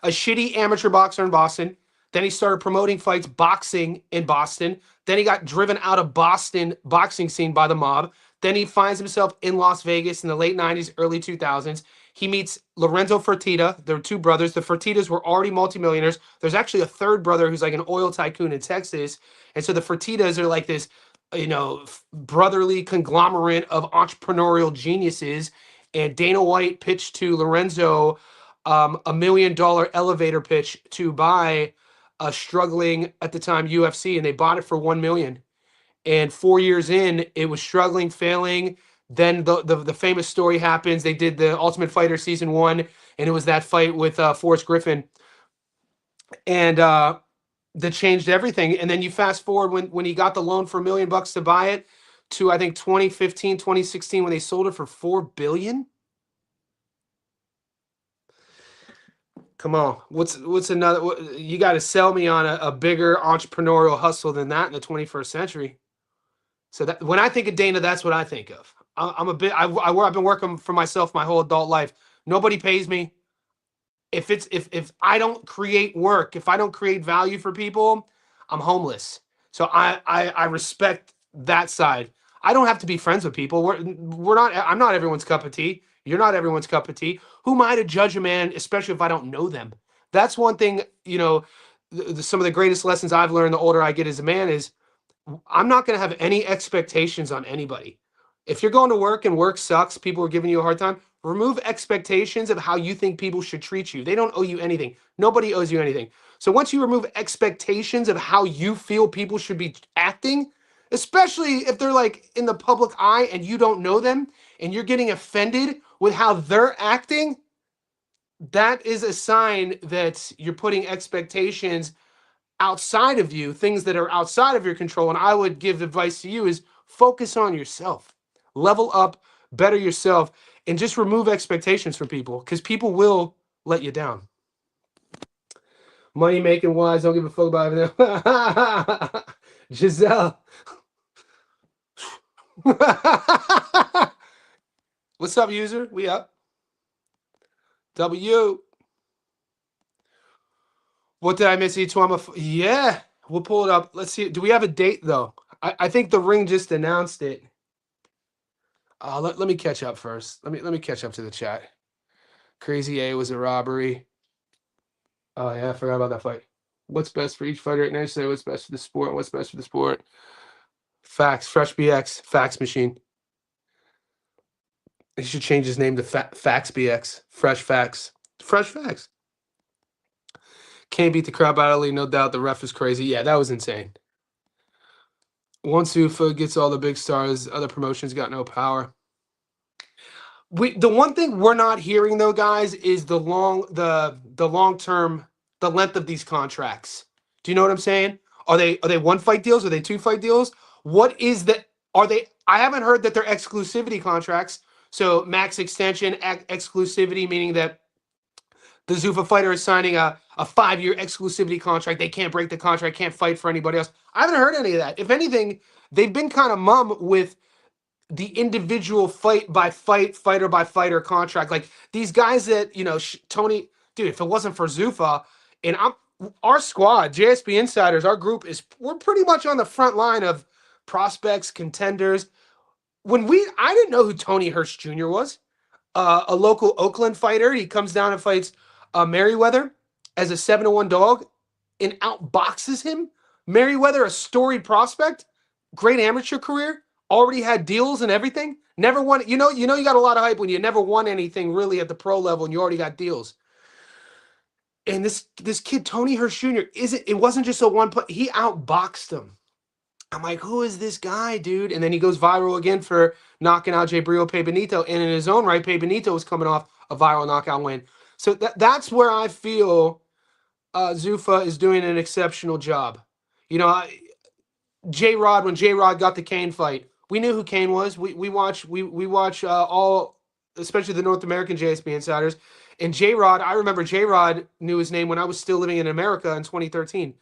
a shitty amateur boxer in Boston. Then he started promoting fights boxing in Boston. Then he got driven out of Boston boxing scene by the mob. Then he finds himself in Las Vegas in the late 90s, early 2000s. He meets Lorenzo Fertitta. There were two brothers. The Fertittas were already multimillionaires. There's actually a third brother who's like an oil tycoon in Texas. And so the Fertittas are like this, you know, brotherly conglomerate of entrepreneurial geniuses. And Dana White pitched to Lorenzo $1 million elevator pitch to buy a struggling at the time UFC, and they bought it for $1 million. And 4 years in, it was struggling, failing. Then the famous story happens. They did the Ultimate Fighter season 1, and it was that fight with Forrest Griffin, and that changed everything. And then you fast forward when he got the loan for $1 million to buy it to I think 2015, 2016 when they sold it for $4 billion. Come on, what's another? You got to sell me on a bigger entrepreneurial hustle than that in the 21st century. So that when I think of Dana, that's what I think of. I've been working for myself my whole adult life. Nobody pays me. If I don't create work, if I don't create value for people, I'm homeless. So I respect that side. I don't have to be friends with people. We're not. I'm not everyone's cup of tea. You're not everyone's cup of tea. Who am I to judge a man, especially if I don't know them? That's one thing. You know, some of the greatest lessons I've learned the older I get as a man is I'm not going to have any expectations on anybody. If you're going to work and work sucks, people are giving you a hard time, remove expectations of how you think people should treat you. They don't owe you anything. Nobody owes you anything. So once you remove expectations of how you feel people should be acting, especially if they're like in the public eye and you don't know them and you're getting offended with how they're acting, that is a sign that you're putting expectations outside of you, things that are outside of your control. And I would give advice to you is focus on yourself, level up, better yourself, and just remove expectations from people because people will let you down. Money making wise, don't give a fuck about everything. Giselle. What's up, user? We up. W. What did I miss? Yeah, we'll pull it up. Let's see. Do we have a date though? I think the ring just announced it. Let me catch up first. Let me catch up to the chat. Crazy A was a robbery. Oh yeah, I forgot about that fight. What's best for each fighter? And say what's best for the sport. What's best for the sport? Facts. Fresh BX. Fax machine. He should change his name to Fax BX. Fresh Facts. Fresh Facts. Can't beat the crowd battling, no doubt. The ref is crazy. Yeah, that was insane. Once Ufa gets all the big stars, other promotions got no power. The one thing we're not hearing though, guys, is the long term, the length of these contracts. Do you know what I'm saying? Are they one fight deals? Are they 2 fight deals? What is the are they? I haven't heard that they're exclusivity contracts. So max extension exclusivity, meaning that the Zuffa fighter is signing a 5-year exclusivity contract. They can't break the contract, can't fight for anybody else. I haven't heard any of that. If anything, they've been kind of mum with the individual fight by fight, fighter by fighter contract. Like these guys that, Tony, dude, if it wasn't for Zuffa, and our squad, JSP Insiders, our group we're pretty much on the front line of prospects, contenders. I didn't know who Tony Hurst Jr. was. A local Oakland fighter. He comes down and fights Merriweather as a 7-1 dog and outboxes him. Merriweather, a storied prospect, great amateur career, already had deals and everything. Never won. You got a lot of hype when you never won anything really at the pro level and you already got deals. And this kid, Tony Hurst Jr., it wasn't just a one play. He outboxed him. I'm like, who is this guy, dude? And then he goes viral again for knocking out Jabril Pay Benito. And in his own right, Pay Benito was coming off a viral knockout win. So that's where I feel Zuffa is doing an exceptional job. J-Rod, when J-Rod got the Kane fight, we knew who Kane was. We watch all, especially the North American JSB Insiders. And J-Rod, I remember J-Rod knew his name when I was still living in America in 2013.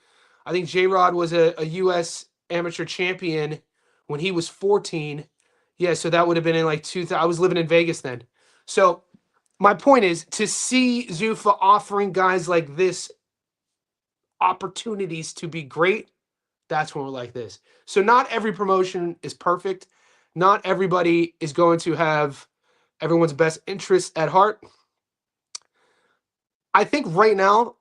I think J-Rod was a U.S. amateur champion when he was 14. Yeah, so that would have been in like 2000. I was living in Vegas then. So my point is to see Zuffa offering guys like this opportunities to be great. That's when we're like this. So not every promotion is perfect. Not everybody is going to have everyone's best interests at heart. I think right now,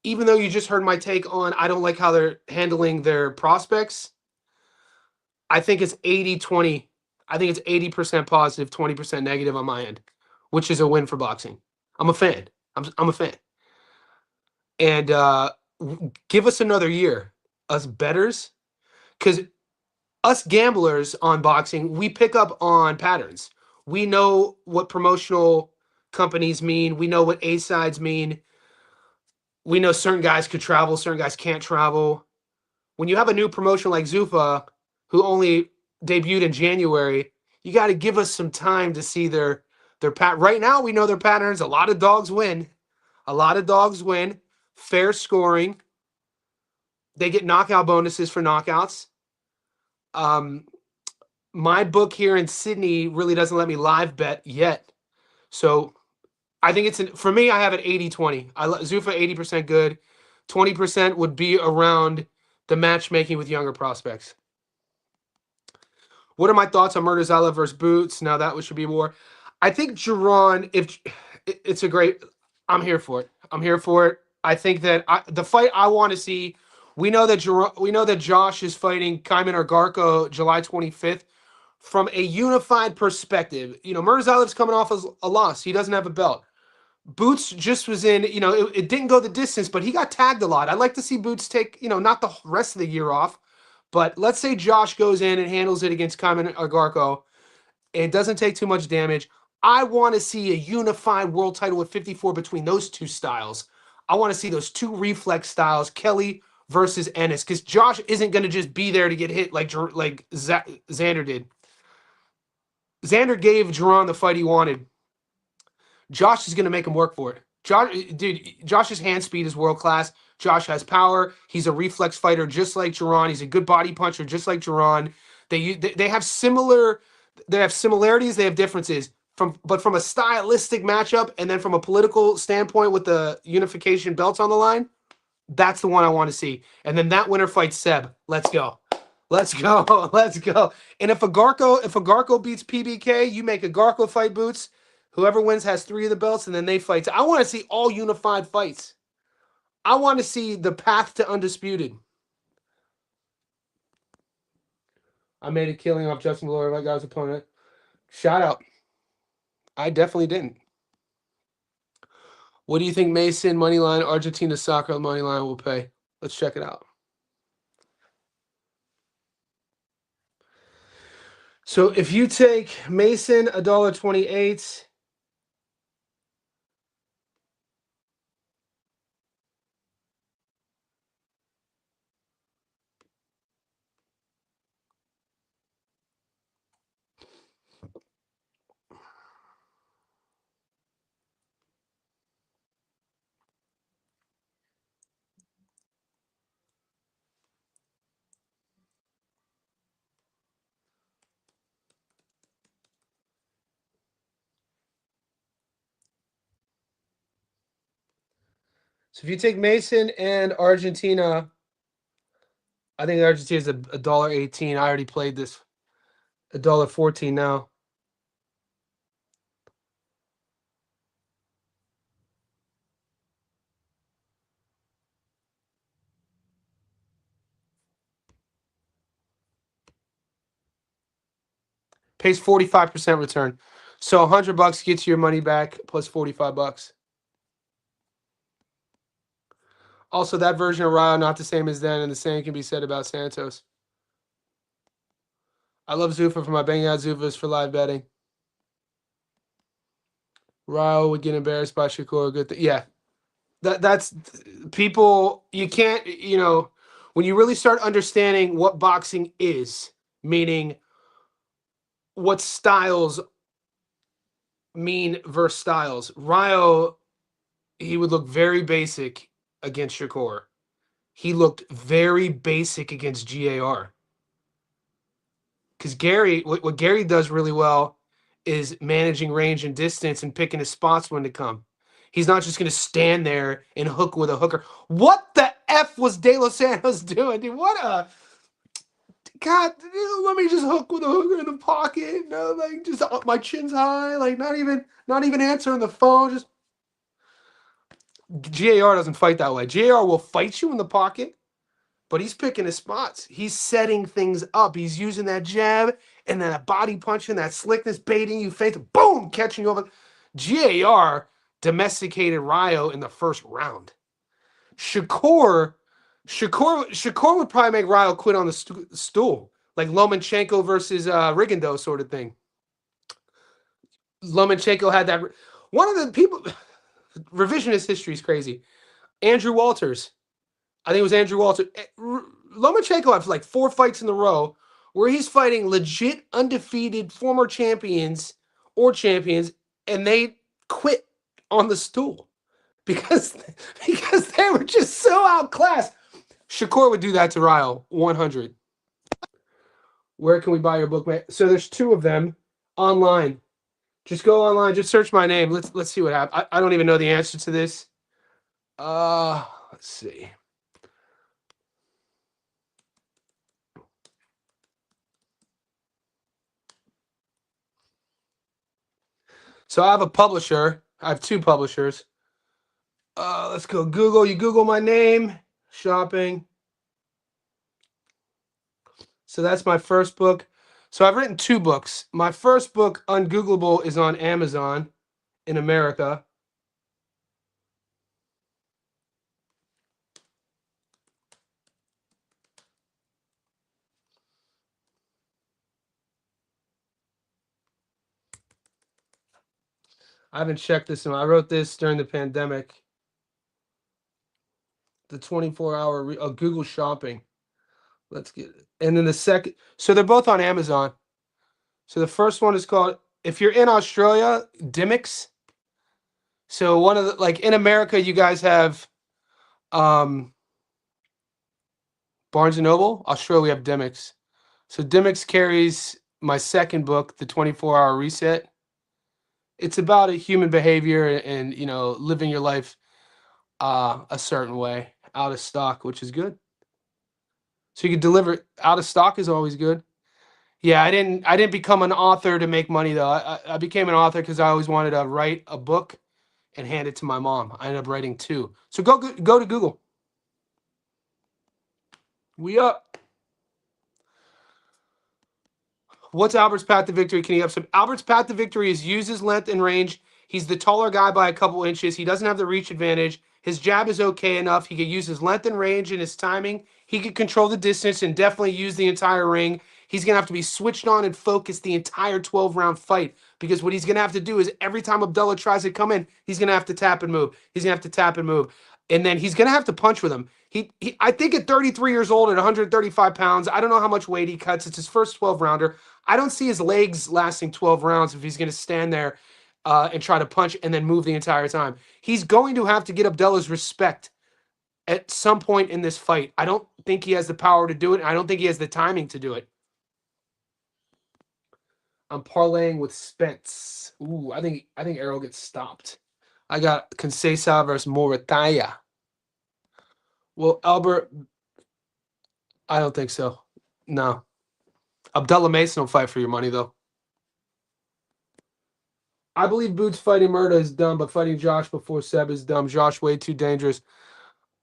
even though you just heard my take on I don't like how they're handling their prospects, I think it's 80-20. I think it's 80% positive, 20% negative on my end, which is a win for boxing. I'm a fan. I'm a fan. And give us another year, us bettors, because us gamblers on boxing, we pick up on patterns. We know what promotional companies mean. We know what A-sides mean. We know certain guys could travel, certain guys can't travel. When you have a new promotion like Zuffa, who only debuted in January, you got to give us some time to see their pat. Right now, we know their patterns. A lot of dogs win. A lot of dogs win. Fair scoring. They get knockout bonuses for knockouts. My book here in Sydney really doesn't let me live bet yet. So I think for me, I have it 80-20. Zuffa 80% good. 20% would be around the matchmaking with younger prospects. What are my thoughts on Murtazallah versus Boots? Now that should be war. I think Jaron, if it's a great, I'm here for it. I'm here for it. I think that the fight I want to see, we know that Josh is fighting Kayman Argarko July 25th. From a unified perspective, Murtazallah's coming off a loss. He doesn't have a belt. Boots just was in, it didn't go the distance, but he got tagged a lot. I'd like to see Boots take, not the rest of the year off, but let's say Josh goes in and handles it against Kayman Argarko. It doesn't take too much damage. I want to see a unified world title at 54 between those two styles. I want to see those two reflex styles, Kelly versus Ennis, because Josh isn't going to just be there to get hit like Xander did. Xander gave Jaron the fight he wanted. Josh is going to make him work for it. Josh's hand speed is world class. Josh has power. He's a reflex fighter just like Jaron. He's a good body puncher just like Jaron. They have similarities. They have differences. from a stylistic matchup, and then from a political standpoint with the unification belts on the line, that's the one I want to see. And then that winner fights Seb. Let's go. Let's go. Let's go. And if a Garco beats PBK, you make a Garco fight Boots. Whoever wins has 3 of the belts, and then they fight. I want to see all unified fights. I want to see the path to undisputed. I made a killing off Justin Glory, my guy's opponent. Shout out. I definitely didn't. What do you think Mason moneyline, Argentina soccer moneyline will pay? Let's check it out. So if you take Mason $1.28, so if you take Mason and Argentina, I think Argentina is $1.18. I already played this. $1.14 now. Pays 45% return. So $100 gets you your money back plus $45. Also, that version of Ryo not the same as then, and the same can be said about Santos. I love Zuffa for my banging out Zufas for live betting. Ryo would get embarrassed by Shakur. Good thing. Yeah. That's people, you can't, when you really start understanding what boxing is, meaning what styles mean versus styles. Ryo, he would look very basic against Shakur. He looked very basic against GAR. Because Gary, what Gary does really well is managing range and distance and picking his spots when to come. He's not just going to stand there and hook with a hooker. What the F was De Los Santos doing? Dude, what a... God, dude, let me just hook with a hooker in the pocket. No, like, just my chin's high. Like, not even answering the phone. Just... GAR doesn't fight that way. GAR will fight you in the pocket, but he's picking his spots. He's setting things up. He's using that jab and then that body punch and that slickness, baiting you, face, boom, catching you over. GAR domesticated Ryo in the first round. Shakur would probably make Ryo quit on the stool, like Lomachenko versus Rigondeaux sort of thing. Lomachenko had that. One of the people, revisionist history is crazy. Andrew Walters. I think it was Andrew Walters. Lomachenko had like 4 fights in a row where he's fighting legit undefeated former champions or champions, and they quit on the stool because they were just so outclassed. Shakur would do that to Ryo, 100. Where can we buy your book, man? So there's 2 of them online. Just go online. Just search my name. Let's see what happens. I don't even know the answer to this. Let's see. So I have a publisher. I have 2 publishers. Let's go Google. You Google my name, shopping. So that's my first book. So I've written 2 books. My first book, Ungoogleable, is on Amazon in America. I haven't checked this one. I wrote this during the pandemic. The 24-hour Google shopping. Let's get it. And then the second, so they're both on Amazon. So the first one is called, if you're in Australia, Dimmicks. So one of the, like in America, you guys have Barnes and Noble. Australia, we have Dimmicks. So Dimmicks carries my second book, The 24-Hour Reset. It's about a human behavior and living your life a certain way. Out of stock, which is good. So you can deliver. Out of stock is always good. Yeah, I didn't become an author to make money though. I became an author because I always wanted to write a book and hand it to my mom. I ended up writing two. So go to Google. We up. What's Albert's path to victory? Can he upset? Albert's path to victory is use his length and range. He's the taller guy by a couple inches. He doesn't have the reach advantage. His jab is okay enough. He could use his length and range and his timing. He could control the distance and definitely use the entire ring. He's going to have to be switched on and focused the entire 12-round fight because what he's going to have to do is every time Abdullah tries to come in, he's going to have to tap and move. He's going to have to tap and move. And then he's going to have to punch with him. I think at 33 years old at 135 pounds, I don't know how much weight he cuts. It's his first 12-rounder. I don't see his legs lasting 12 rounds if he's going to stand there and try to punch and then move the entire time. He's going to have to get Abdullah's respect at some point in this fight. I don't think he has the power to do it. I don't think he has the timing to do it. I'm parlaying with Spence. Ooh, I think Errol gets stopped. I got Conceição versus Morataya. Well, Albert, I don't think so. No. Abdullah Mason will fight for your money, though. I believe Boots fighting Murda is dumb, but fighting Josh before Seb is dumb. Josh way too dangerous.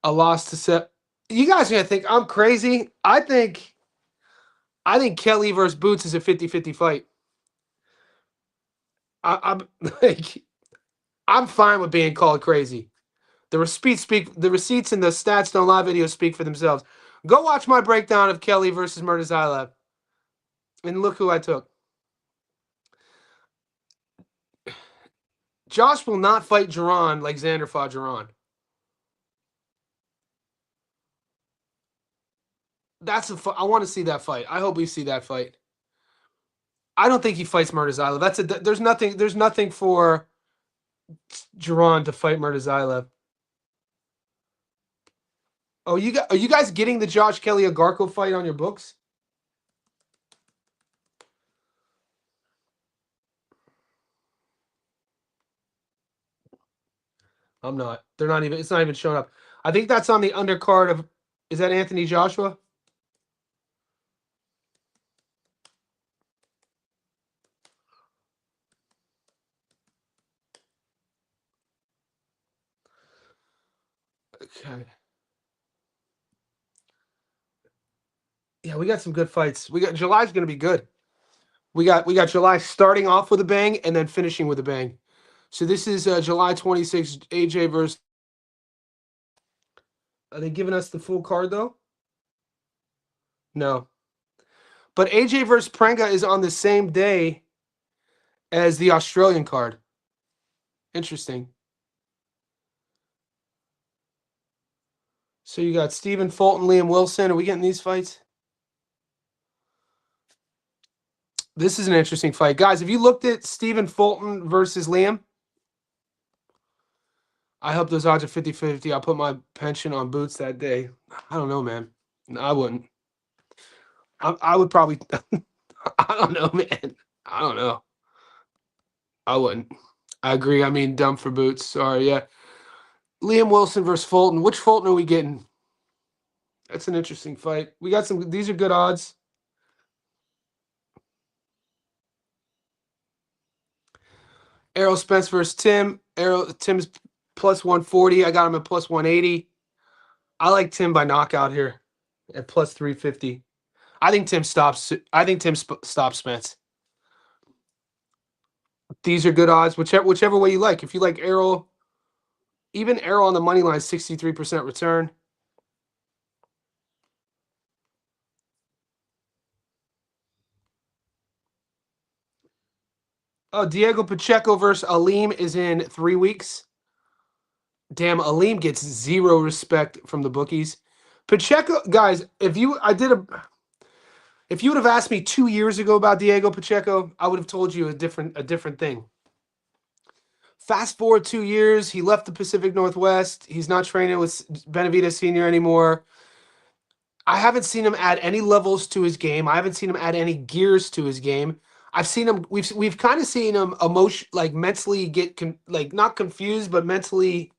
A loss to Seb. You guys are going to think I'm crazy. I think Kelly versus Boots is a 50-50 fight. I'm like, I'm fine with being called crazy. The receipts and the stats don't lie videos speak for themselves. Go watch my breakdown of Kelly versus Murtazaev. And look who I took. Josh will not fight Jaron like Xander fought Jaron. I want to see that fight. I hope we see that fight. I don't think he fights Murtazaev. There's nothing for Jaron to fight Murtazaev. Oh, are you guys getting the Josh Kelly Agarko fight on your books? I'm not. They're not even. It's not even showing up. I think that's on the undercard of. Is that Anthony Joshua? Okay. Yeah, we got some good fights. July's going to be good. We got July starting off with a bang and then finishing with a bang. So this is July 26th, AJ versus. Are they giving us the full card though? No. But AJ versus Prenga is on the same day as the Australian card. Interesting. So you got Stephen Fulton, Liam Wilson. Are we getting these fights? This is an interesting fight. Guys, have you looked at Stephen Fulton versus Liam? I hope those odds are 50-50. I'll put my pension on Boots that day. I don't know, man. No, I wouldn't. I would probably. I don't know, man. I don't know. I wouldn't. I agree. I mean, dumb for Boots. Sorry, yeah. Liam Wilson versus Fulton. Which Fulton are we getting? That's an interesting fight. We got some. These are good odds. Errol Spence versus Tim. Tim's plus 140. I got him at plus 180. I like Tim by knockout here at plus 350. I think Tim stops Spence. These are good odds, whichever way you like. If you like Errol, even Errol on the money line, 63% return. Oh, Diego Pacheco versus Aleem is in 3 weeks. Damn, Aleem gets zero respect from the bookies. Pacheco, guys, if you would have asked me 2 years ago about Diego Pacheco, I would have told you a different thing. Fast forward 2 years, he left the Pacific Northwest. He's not training with Benavidez Sr. anymore. I haven't seen him add any levels to his game. I haven't seen him add any gears to his game. I've seen him. We've kind of seen him like mentally get like not confused, but mentally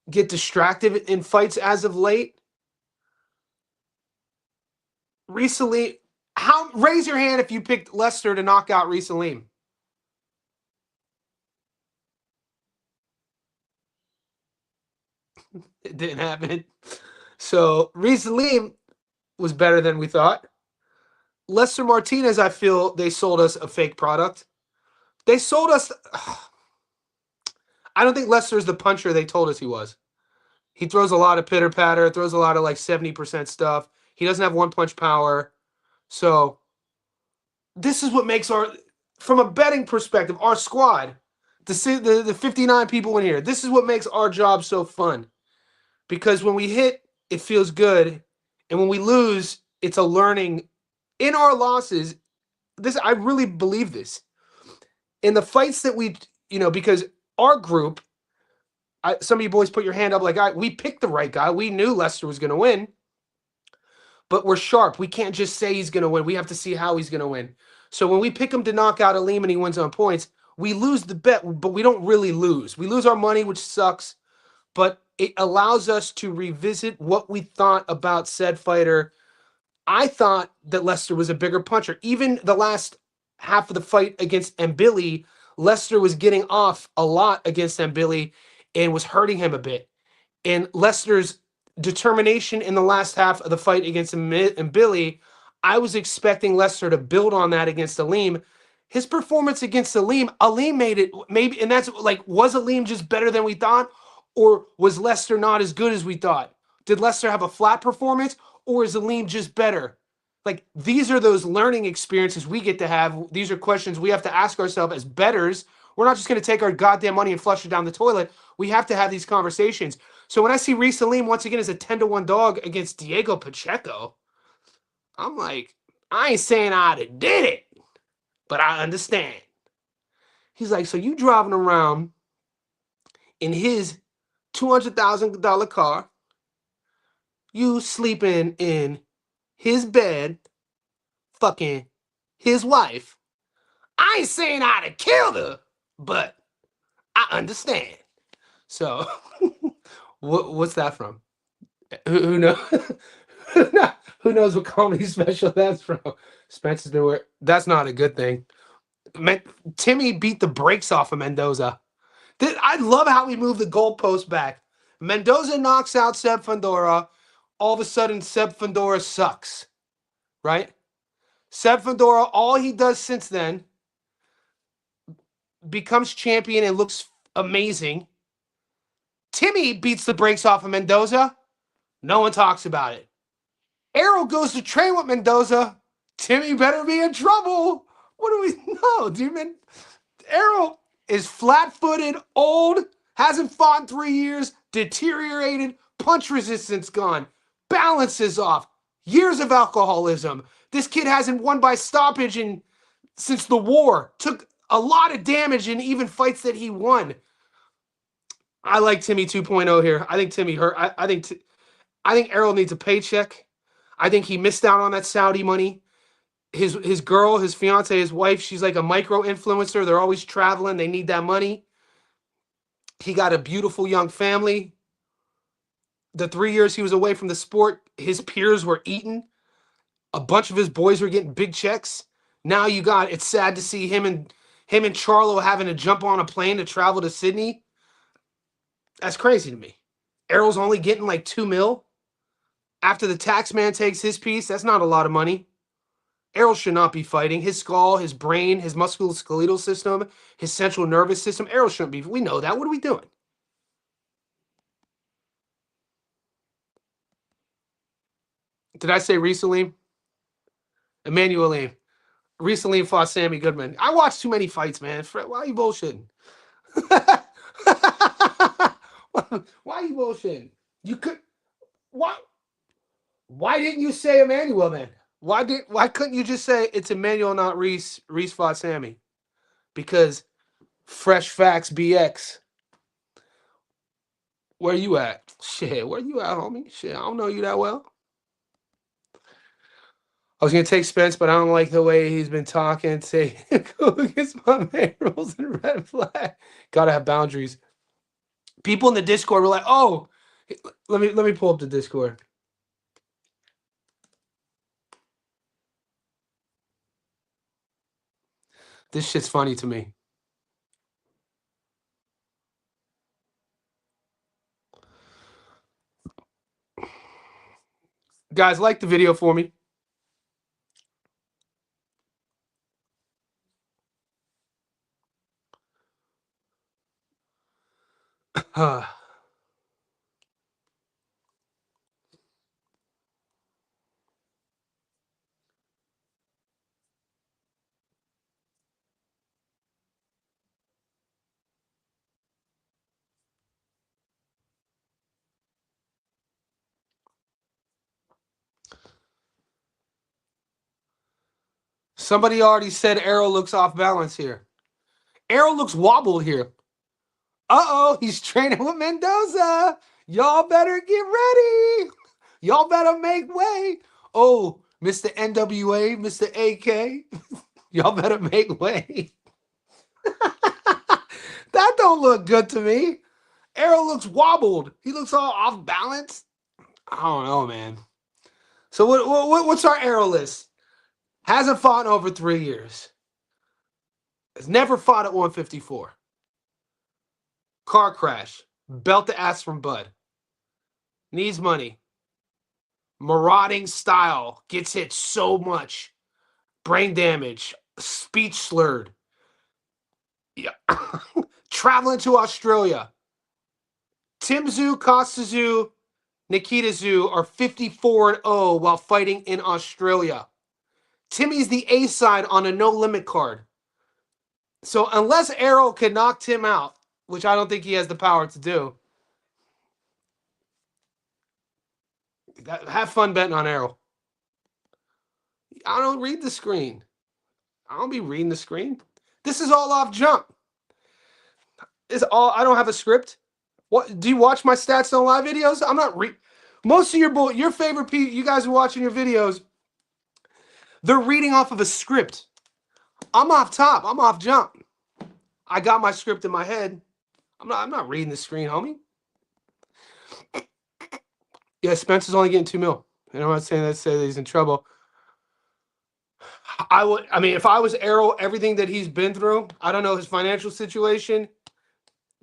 get distracted in fights as of late. Recently, raise your hand if you picked Lester to knock out Reese Salim. It didn't happen. So Reese Salim was better than we thought. Lester Martinez, I feel they sold us a fake product. They sold us. I don't think Lester's the puncher they told us he was. He throws a lot of pitter patter, throws a lot of like 70% stuff. He doesn't have one punch power. So this is what makes from a betting perspective, our squad, the 59 people in here, this is what makes our job so fun. Because when we hit, it feels good. And when we lose, it's a learning. In our losses, I really believe this. In the fights that because our group, some of you boys put your hand up like, we picked the right guy. We knew Lester was going to win. But we're sharp. We can't just say he's going to win. We have to see how he's going to win. So when we pick him to knock out Aleem and he wins on points, we lose the bet, but we don't really lose. We lose our money, which sucks, but it allows us to revisit what we thought about said fighter. I thought that Lester was a bigger puncher. Even the last half of the fight against Mbili, Lester was getting off a lot against Mbili and was hurting him a bit. And Lester's determination in the last half of the fight against Mbili, I was expecting Lester to build on that against Aleem. His performance against Aleem made it maybe, and that's like, was Aleem just better than we thought? Or was Lester not as good as we thought? Did Lester have a flat performance? Or is Aleem just better? Like, these are those learning experiences we get to have. These are questions we have to ask ourselves as bettors. We're not just going to take our goddamn money and flush it down the toilet. We have to have these conversations. So when I see Reese Salim once again as a 10-1 dog against Diego Pacheco, I'm like, I ain't saying I'd have did it, but I understand. He's like, so you driving around in his $200,000 car, you sleeping in his bed, fucking his wife. I ain't saying I'd have killed her, but I understand. So, what's that from? Who knows? Who knows what comedy special that's from? Spencer's been where. That's not a good thing. Timmy beat the brakes off of Mendoza. I love how we moved the goalpost back. Mendoza knocks out Seb Fundora. All of a sudden, Seb Fundora sucks. Right? Seb Fundora, all he does since then, becomes champion and looks amazing. Timmy beats the brakes off of Mendoza. No one talks about it. Errol goes to train with Mendoza. Timmy better be in trouble. What do we know, dude? Man, Errol is flat-footed, old, hasn't fought in 3 years, deteriorated, punch resistance gone, balance is off, years of alcoholism. This kid hasn't won by stoppage since the war. Took a lot of damage in even fights that he won. I like Timmy 2.0 here. I think Timmy hurt. I think Errol needs a paycheck. I think he missed out on that Saudi money. His girl, his fiance, his wife, she's like a micro influencer. They're always traveling. They need that money. He got a beautiful young family. The 3 years he was away from the sport, his peers were eating. A bunch of his boys were getting big checks. Now it's sad to see him and Charlo having to jump on a plane to travel to Sydney. That's crazy to me. Errol's only getting like $2 million. After the tax man takes his piece, that's not a lot of money. Errol should not be fighting. His skull, his brain, his musculoskeletal system, his central nervous system, Errol shouldn't be. We know that. What are we doing? Did I say Reese Salim? Emmanuel Aleem. Reese Salim fought Sammy Goodman. I watched too many fights, man. Why are you bullshitting? Why are you bullshitting? You could. Why didn't you say Emmanuel then? Why couldn't you just say it's Emmanuel, not Reese? Reese fought Sammy. Because Fresh Facts BX. Where you at? Shit, where you at, homie? Shit, I don't know you that well. I was going to take Spence, but I don't like the way he's been talking. Say, go against my man rules and red flag. Got to have boundaries. People in the Discord were like, oh, let me pull up the Discord. This shit's funny to me. Guys, like the video for me. Somebody already said Errol looks off balance here. Errol looks wobbled here. Uh-oh, he's training with Mendoza. Y'all better get ready. Y'all better make way. Oh, Mr. NWA, Mr. AK. Y'all better make way. That don't look good to me. Errol looks wobbled. He looks all off balance. I don't know, man. So what's our Errol list? Hasn't fought in over 3 years. Has never fought at 154. Car crash. Belt the ass from Bud. Needs money. Marauding style. Gets hit so much. Brain damage. Speech slurred. Yeah. Traveling to Australia. Tim Tszyu, Costa Tszyu, Nikita Tszyu are 54-0 while fighting in Australia. Timmy's the A side on a no-limit card. So unless Errol can knock Tim out, which I don't think he has the power to do, have fun betting on Errol. I don't read the screen. I don't be reading the screen. This is all off jump. I don't have a script. What do you watch my stats on live videos? I'm not most of your favorite people, you guys are watching your videos. They're reading off of a script. I'm off top. I'm off jump. I got my script in my head. I'm not reading the screen, homie. Yeah, Spencer's only getting $2 million. And I'm not saying that he's in trouble. I mean, if I was Errol, everything that he's been through, I don't know his financial situation.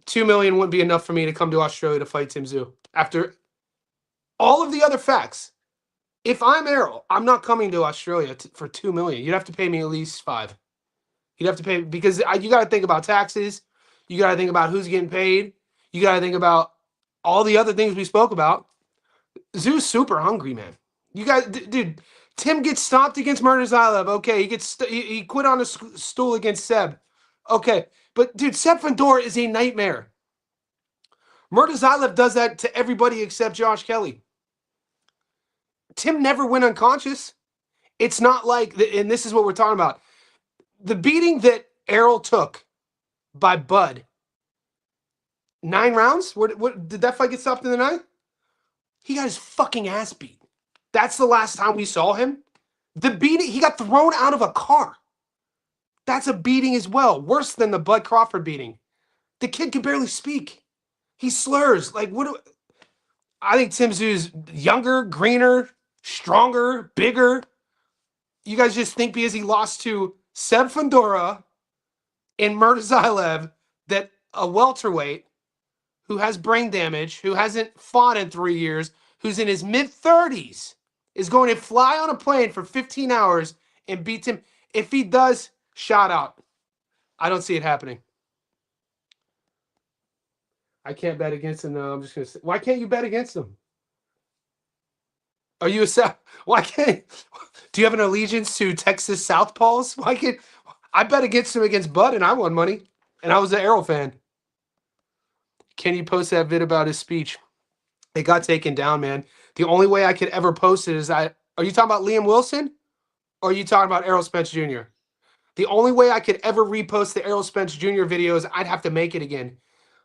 $2 million wouldn't be enough for me to come to Australia to fight Tim Tszyu. After all of the other facts, if I'm Errol, I'm not coming to Australia for $2 million. You'd have to pay me at least $5 million. You'd have to pay, because you got to think about taxes. You got to think about who's getting paid. You got to think about all the other things we spoke about. Tzew's super hungry, man. You guys, dude, Tim gets stopped against Murtazaev. Okay, he quit on a stool against Seb. Okay, but dude, Seb Fandor is a nightmare. Murtazaev does that to everybody except Josh Kelly. Tim never went unconscious. It's not like, and this is what we're talking about. The beating that Errol took by Bud, 9 rounds? What did that fight get stopped in the 9th? He got his fucking ass beat. That's the last time we saw him. The beating, he got thrown out of a car. That's a beating as well. Worse than the Bud Crawford beating. The kid can barely speak. He slurs. Like, I think Tim Tszyu's younger, greener, stronger, bigger. You guys just think because he lost to Seb Fandora and Murtazaev that a welterweight who has brain damage, who hasn't fought in 3 years, who's in his mid-30s, is going to fly on a plane for 15 hours and beat him. If he does, shout out. I don't see it happening. I can't bet against him, though. I'm just going to say, why can't you bet against him? Are you why can't, do you have an allegiance to Texas Southpaws? Why can't, I bet against him against Bud and I won money. And I was an Errol fan. Can you post that vid about his speech? It got taken down, man. The only way I could ever post it is are you talking about Liam Wilson? Or are you talking about Errol Spence Jr.? The only way I could ever repost the Errol Spence Jr. videos, I'd have to make it again.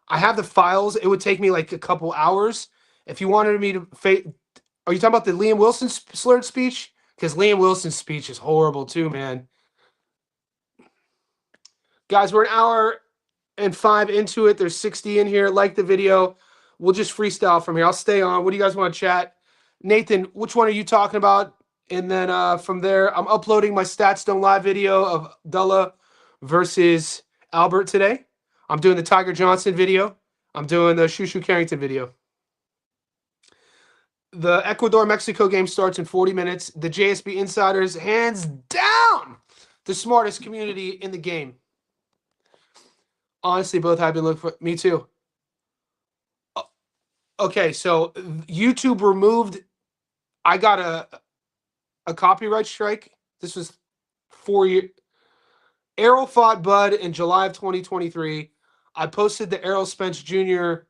I have the files. It would take me like a couple hours. If you wanted me to are you talking about the Liam Wilson slurred speech? Because Liam Wilson's speech is horrible too, man. Guys, we're an hour and 5 into it. There's 60 in here. Like the video. We'll just freestyle from here. I'll stay on. What do you guys want to chat? Nathan, which one are you talking about? And then from there, I'm uploading my Stats Don't Lie video of Dullah versus Albert today. I'm doing the Tiger Johnson video. I'm doing the Shushu Carrington video. The Ecuador-Mexico game starts in 40 minutes. The JSB Insiders, hands down, the smartest community in the game. Honestly, both have been looking for me too. Okay, so YouTube removed. I got a copyright strike. This was 4 years. Errol fought Bud in July of 2023. I posted the Errol Spence Jr.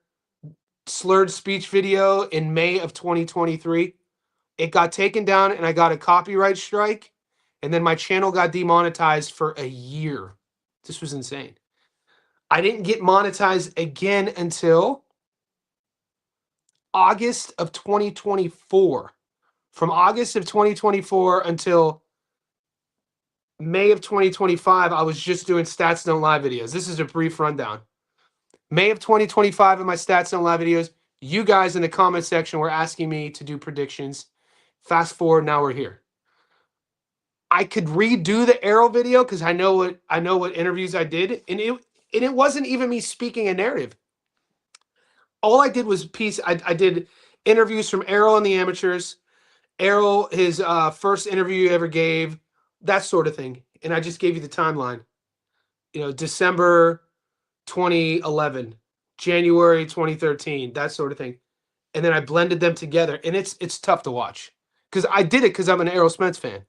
slurred speech video in May of 2023. It got taken down and I got a copyright strike. And then my channel got demonetized for a year. This was insane. I didn't get monetized again until August of 2024. From August of 2024 until May of 2025, I was just doing Stats Don't Lie videos. This is a brief rundown. May of 2025 in my Stats Don't Lie videos, you guys in the comment section were asking me to do predictions. Fast forward, now we're here. I could redo the Arrow video because I know what interviews I did, and it wasn't even me speaking a narrative. All I did was I did interviews from Errol and the amateurs, Errol, his first interview he ever gave, that sort of thing. And I just gave you the timeline. You know, December 2011, January 2013, that sort of thing. And then I blended them together. And it's tough to watch. Because I did it because I'm an Errol Spence fan.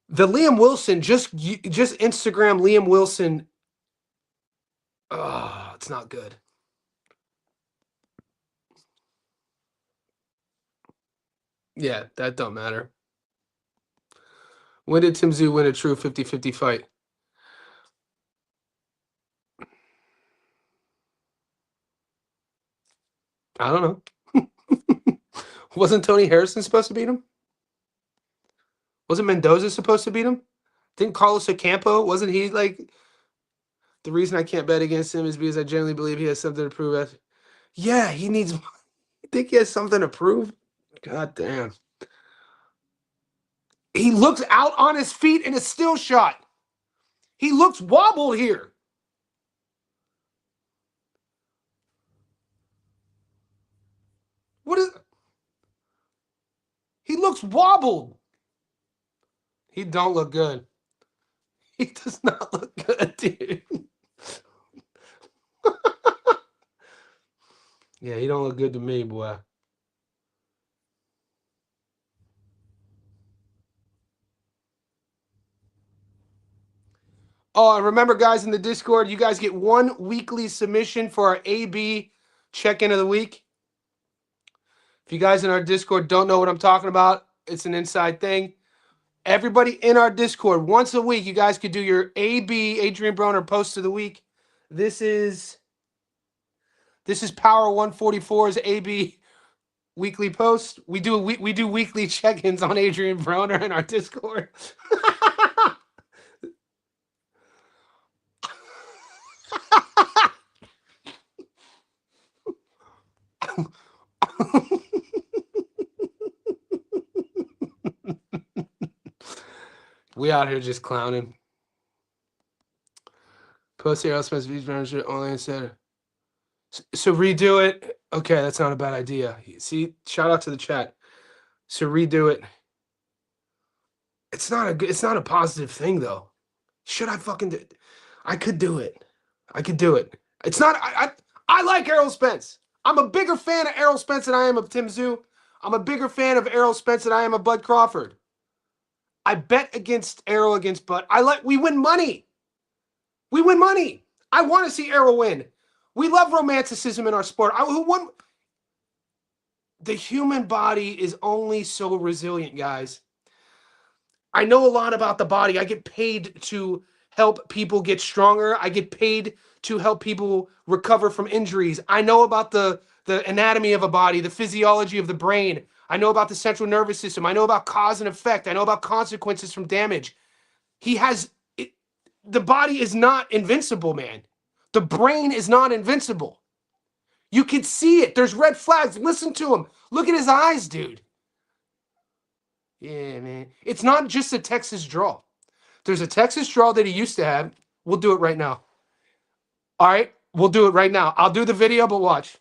The Liam Wilson, just Instagram Liam Wilson. Oh, it's not good. Yeah, that don't matter. When did Tim Tszyu win a true 50-50 fight? I don't know. Wasn't Tony Harrison supposed to beat him? Wasn't Mendoza supposed to beat him? Didn't Carlos Ocampo, wasn't he like, the reason I can't bet against him is because I generally believe he has something to prove. Yeah, he needs, you think he has something to prove? God damn. He looks out on his feet in a still shot. He looks wobbled here. What is... He looks wobbled. He don't look good. He does not look good, dude. Yeah, he don't look good to me, boy. Oh, and remember, guys, in the Discord, you guys get one weekly submission for our AB check-in of the week. If you guys in our Discord don't know what I'm talking about, it's an inside thing. Everybody in our Discord, once a week, you guys could do your AB, Adrian Broner, post of the week. This is Power 144's AB weekly post. We do weekly check-ins on Adrian Broner in our Discord. We out here just clowning. Post Errol Spence speech manager only said. So redo it. Okay, that's not a bad idea. See, shout out to the chat. So redo it. It's not a positive thing though. Should I fucking do it? I could do it. I could do it. It's not. I like Errol Spence. I'm a bigger fan of Errol Spence than I am of Tim Tszyu. I'm a bigger fan of Errol Spence than I am of Bud Crawford. I bet against Errol against Bud. We win money. We win money. I want to see Errol win. We love romanticism in our sport. The human body is only so resilient, guys. I know a lot about the body. I get paid to help people get stronger. I get paid to help people recover from injuries. I know about the anatomy of a body, the physiology of the brain. I know about the central nervous system. I know about cause and effect. I know about consequences from damage. He has it, the body is not invincible, man. The brain is not invincible. You can see it. There's red flags. Listen to him. Look at his eyes, dude. Yeah, man. It's not just a Texas draw. There's a Texas draw that he used to have. We'll do it right now. All right? We'll do it right now. I'll do the video, but watch.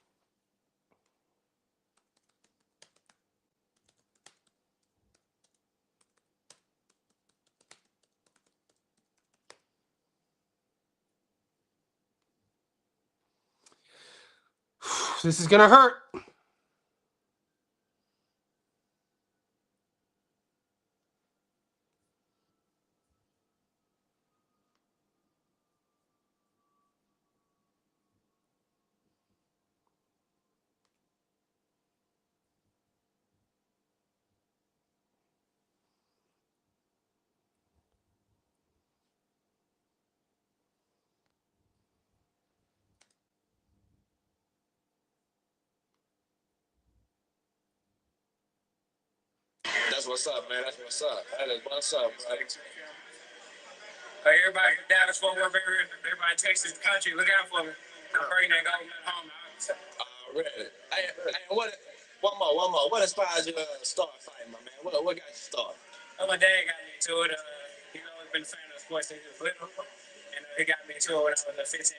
This is going to hurt. That's what's up, man. That's what's up. That is what's up, buddy. Everybody from Dallas, Fort Worth, everybody in Texas country, look out for me. I'm bringing that gold home. Really? One more. What inspires you to start fighting, my man? What got you started? My dad got me into it. He's always been a fan of sports. He was little, and he got me into it when I was 15.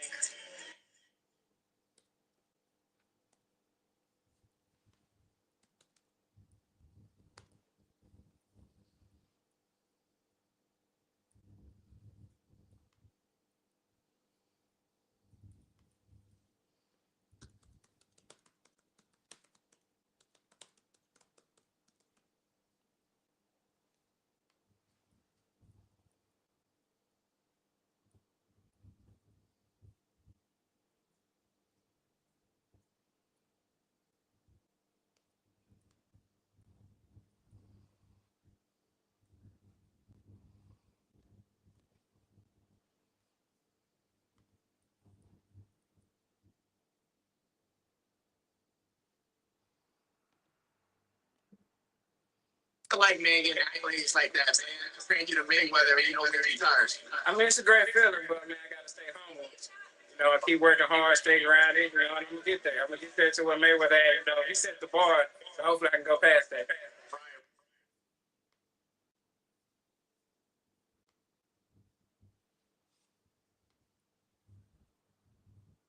I like man getting accolades like that, man. Comparing you to Mayweather, you know, every time. I mean, it's a great feeling, but man, I gotta stay humble. You know, I keep working hard, stay around it. You know, I'm gonna get there. I'm gonna get there to what Mayweather had. You know, he set the bar, so hopefully I can go past that.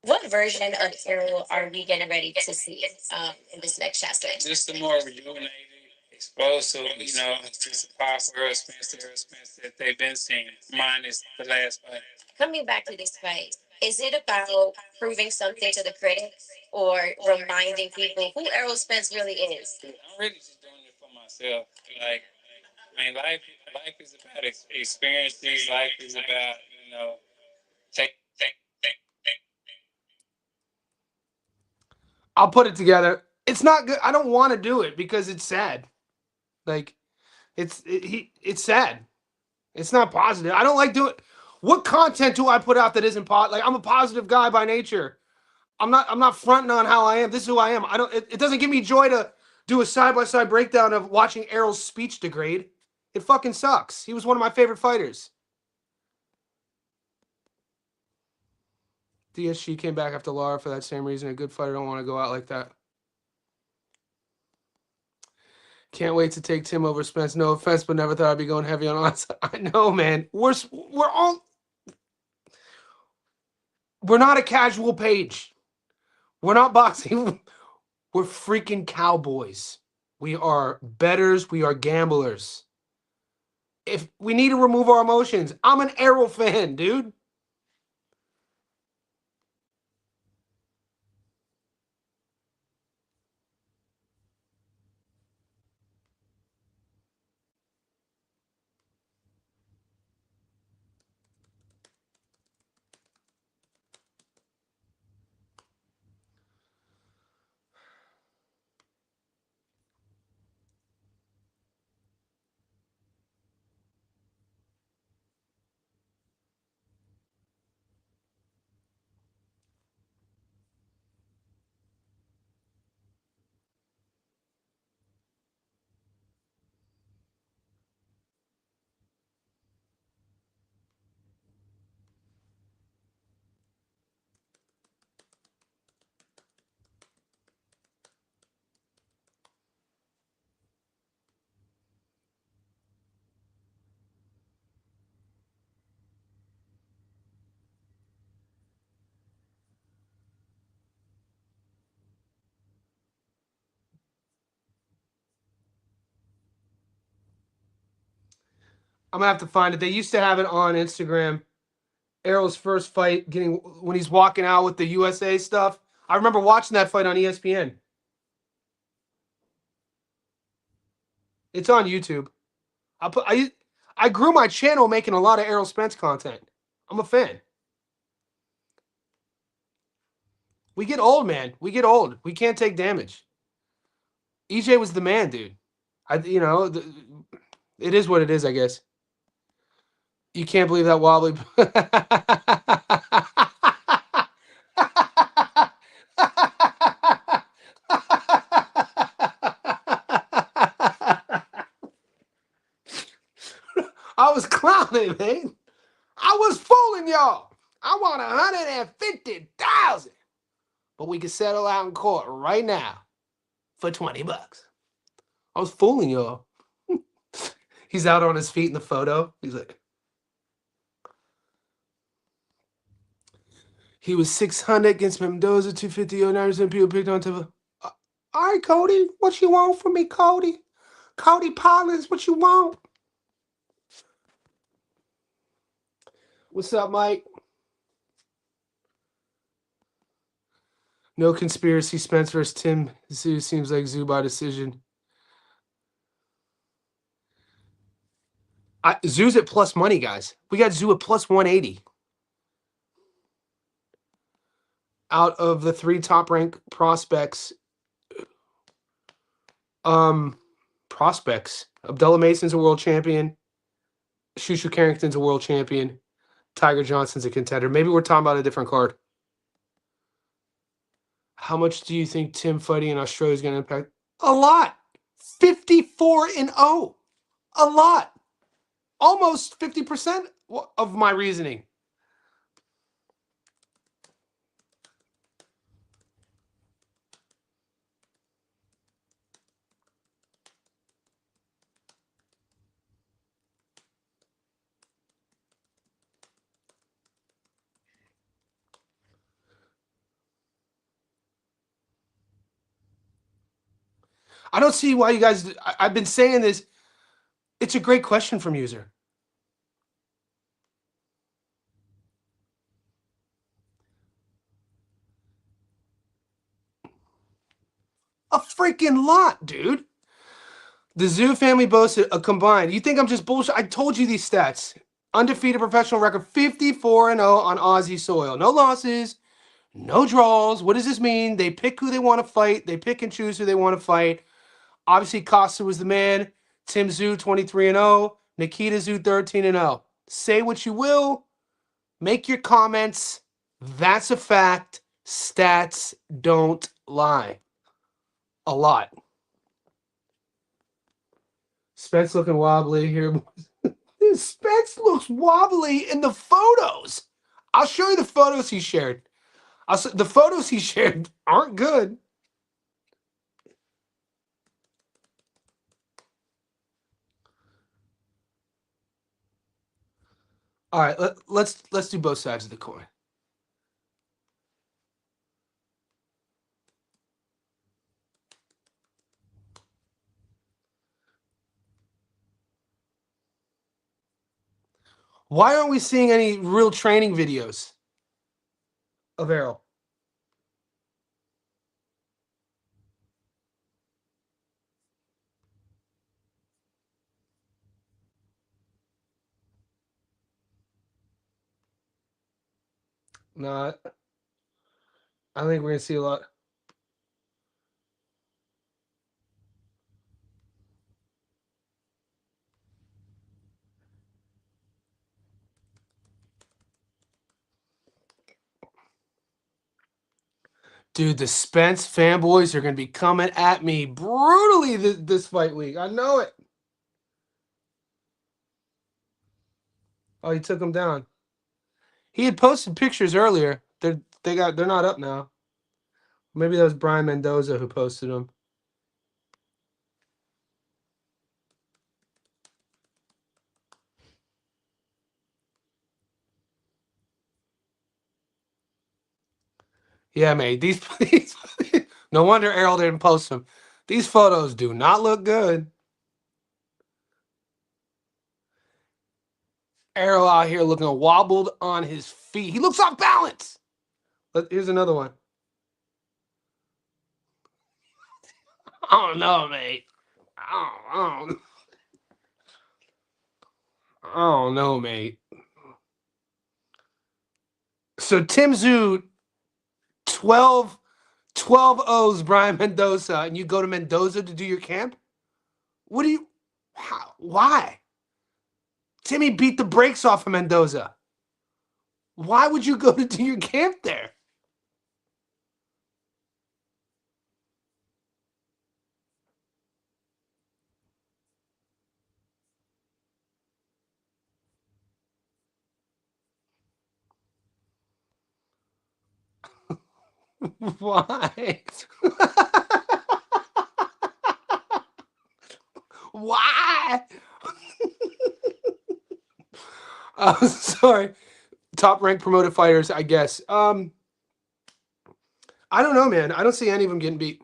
What version of Errol are we getting ready to see in this next chapter? Just the more rejuvenated, explosive, you know, just a powerful Errol Spence that they've been seeing, minus the last fight. Coming back to this fight, is it about proving something to the critics or reminding people who Errol Spence really is? I'm really just doing it for myself. Like, I mean, life is about experiences. Life is about, you know, take. I'll put it together. It's not good. I don't want to do it because it's sad. Like it's sad. It's not positive. I don't like doing. What content do I put out that isn't positive? Like I'm a positive guy by nature. I'm not fronting on how I am. This is who I am. I don't. It doesn't give me joy to do a side by side breakdown of watching Errol's speech degrade. It fucking sucks. He was one of my favorite fighters. DSG came back after Lara for that same reason. A good fighter don't want to go out like that. Can't wait to take Tim over Spence. No offense, but never thought I'd be going heavy on odds. I know, man. We're not a casual page. We're not boxing. We're freaking cowboys. We are bettors. We are gamblers. If we need to remove our emotions, I'm an Errol fan, dude. I'm gonna have to find it. They used to have it on Instagram. Errol's first fight, when he's walking out with the USA stuff. I remember watching that fight on ESPN. It's on YouTube. I grew my channel making a lot of Errol Spence content. I'm a fan. We get old, man. We get old. We can't take damage. EJ was the man, dude. It is what it is, I guess. You can't believe that wobbly. I was clowning, man. I was fooling y'all. I want 150,000, but we can settle out in court right now for $20. I was fooling y'all. He's out on his feet in the photo. He's like, he was 600 against Mendoza, 250, 09% people picked on top of. All right, Cody, what you want from me, Cody? Cody Pollins, what you want? What's up, Mike? No conspiracy. Spence versus Tim Zoo seems like Zoo by decision. Zoo's at plus money, guys. We got Zoo at plus 180. Out of the 3 top ranked prospects, Abdullah Mason's a world champion. Shushu Carrington's a world champion. Tiger Johnson's a contender. Maybe we're talking about a different card. How much do you think Tim fighting in Australia is going to impact? A lot. 54-0. A lot. Almost 50% of my reasoning. I don't see why you guys. I've been saying this. It's a great question from user. A freaking lot, dude. The Zoo family boasts a combined. You think I'm just bullshit? I told you these stats. Undefeated professional record, 54-0 on Aussie soil. No losses, no draws. What does this mean? They pick who they want to fight. They pick and choose who they want to fight. Obviously, Costa was the man. Tim Zoo, 23-0. Nikita Zoo, 13-0. Say what you will. Make your comments. That's a fact. Stats don't lie. A lot. Spence looking wobbly here. Spence looks wobbly in the photos. I'll show you the photos he shared. The photos he shared aren't good. All right, let's do both sides of the coin. Why aren't we seeing any real training videos of Errol? Not. I think we're gonna see a lot. Dude, the Spence fanboys are going to be coming at me brutally this fight week. I know it. Oh, he took him down. He had posted pictures earlier. They're not up now. Maybe that was Brian Mendoza who posted them. Yeah, mate. These no wonder Errol didn't post them. These photos do not look good. Errol out here looking wobbled on his feet. He looks off balance. Here's another one. I don't know, mate. I don't know, mate. So Tim Zoo, 12 O's Brian Mendoza, and you go to Mendoza to do your camp? What do you... Why? Timmy beat the brakes off of Mendoza. Why would you go to do your camp there? Why? Why? Sorry. Top ranked promoted fighters, I guess. I don't know, man. I don't see any of them getting beat.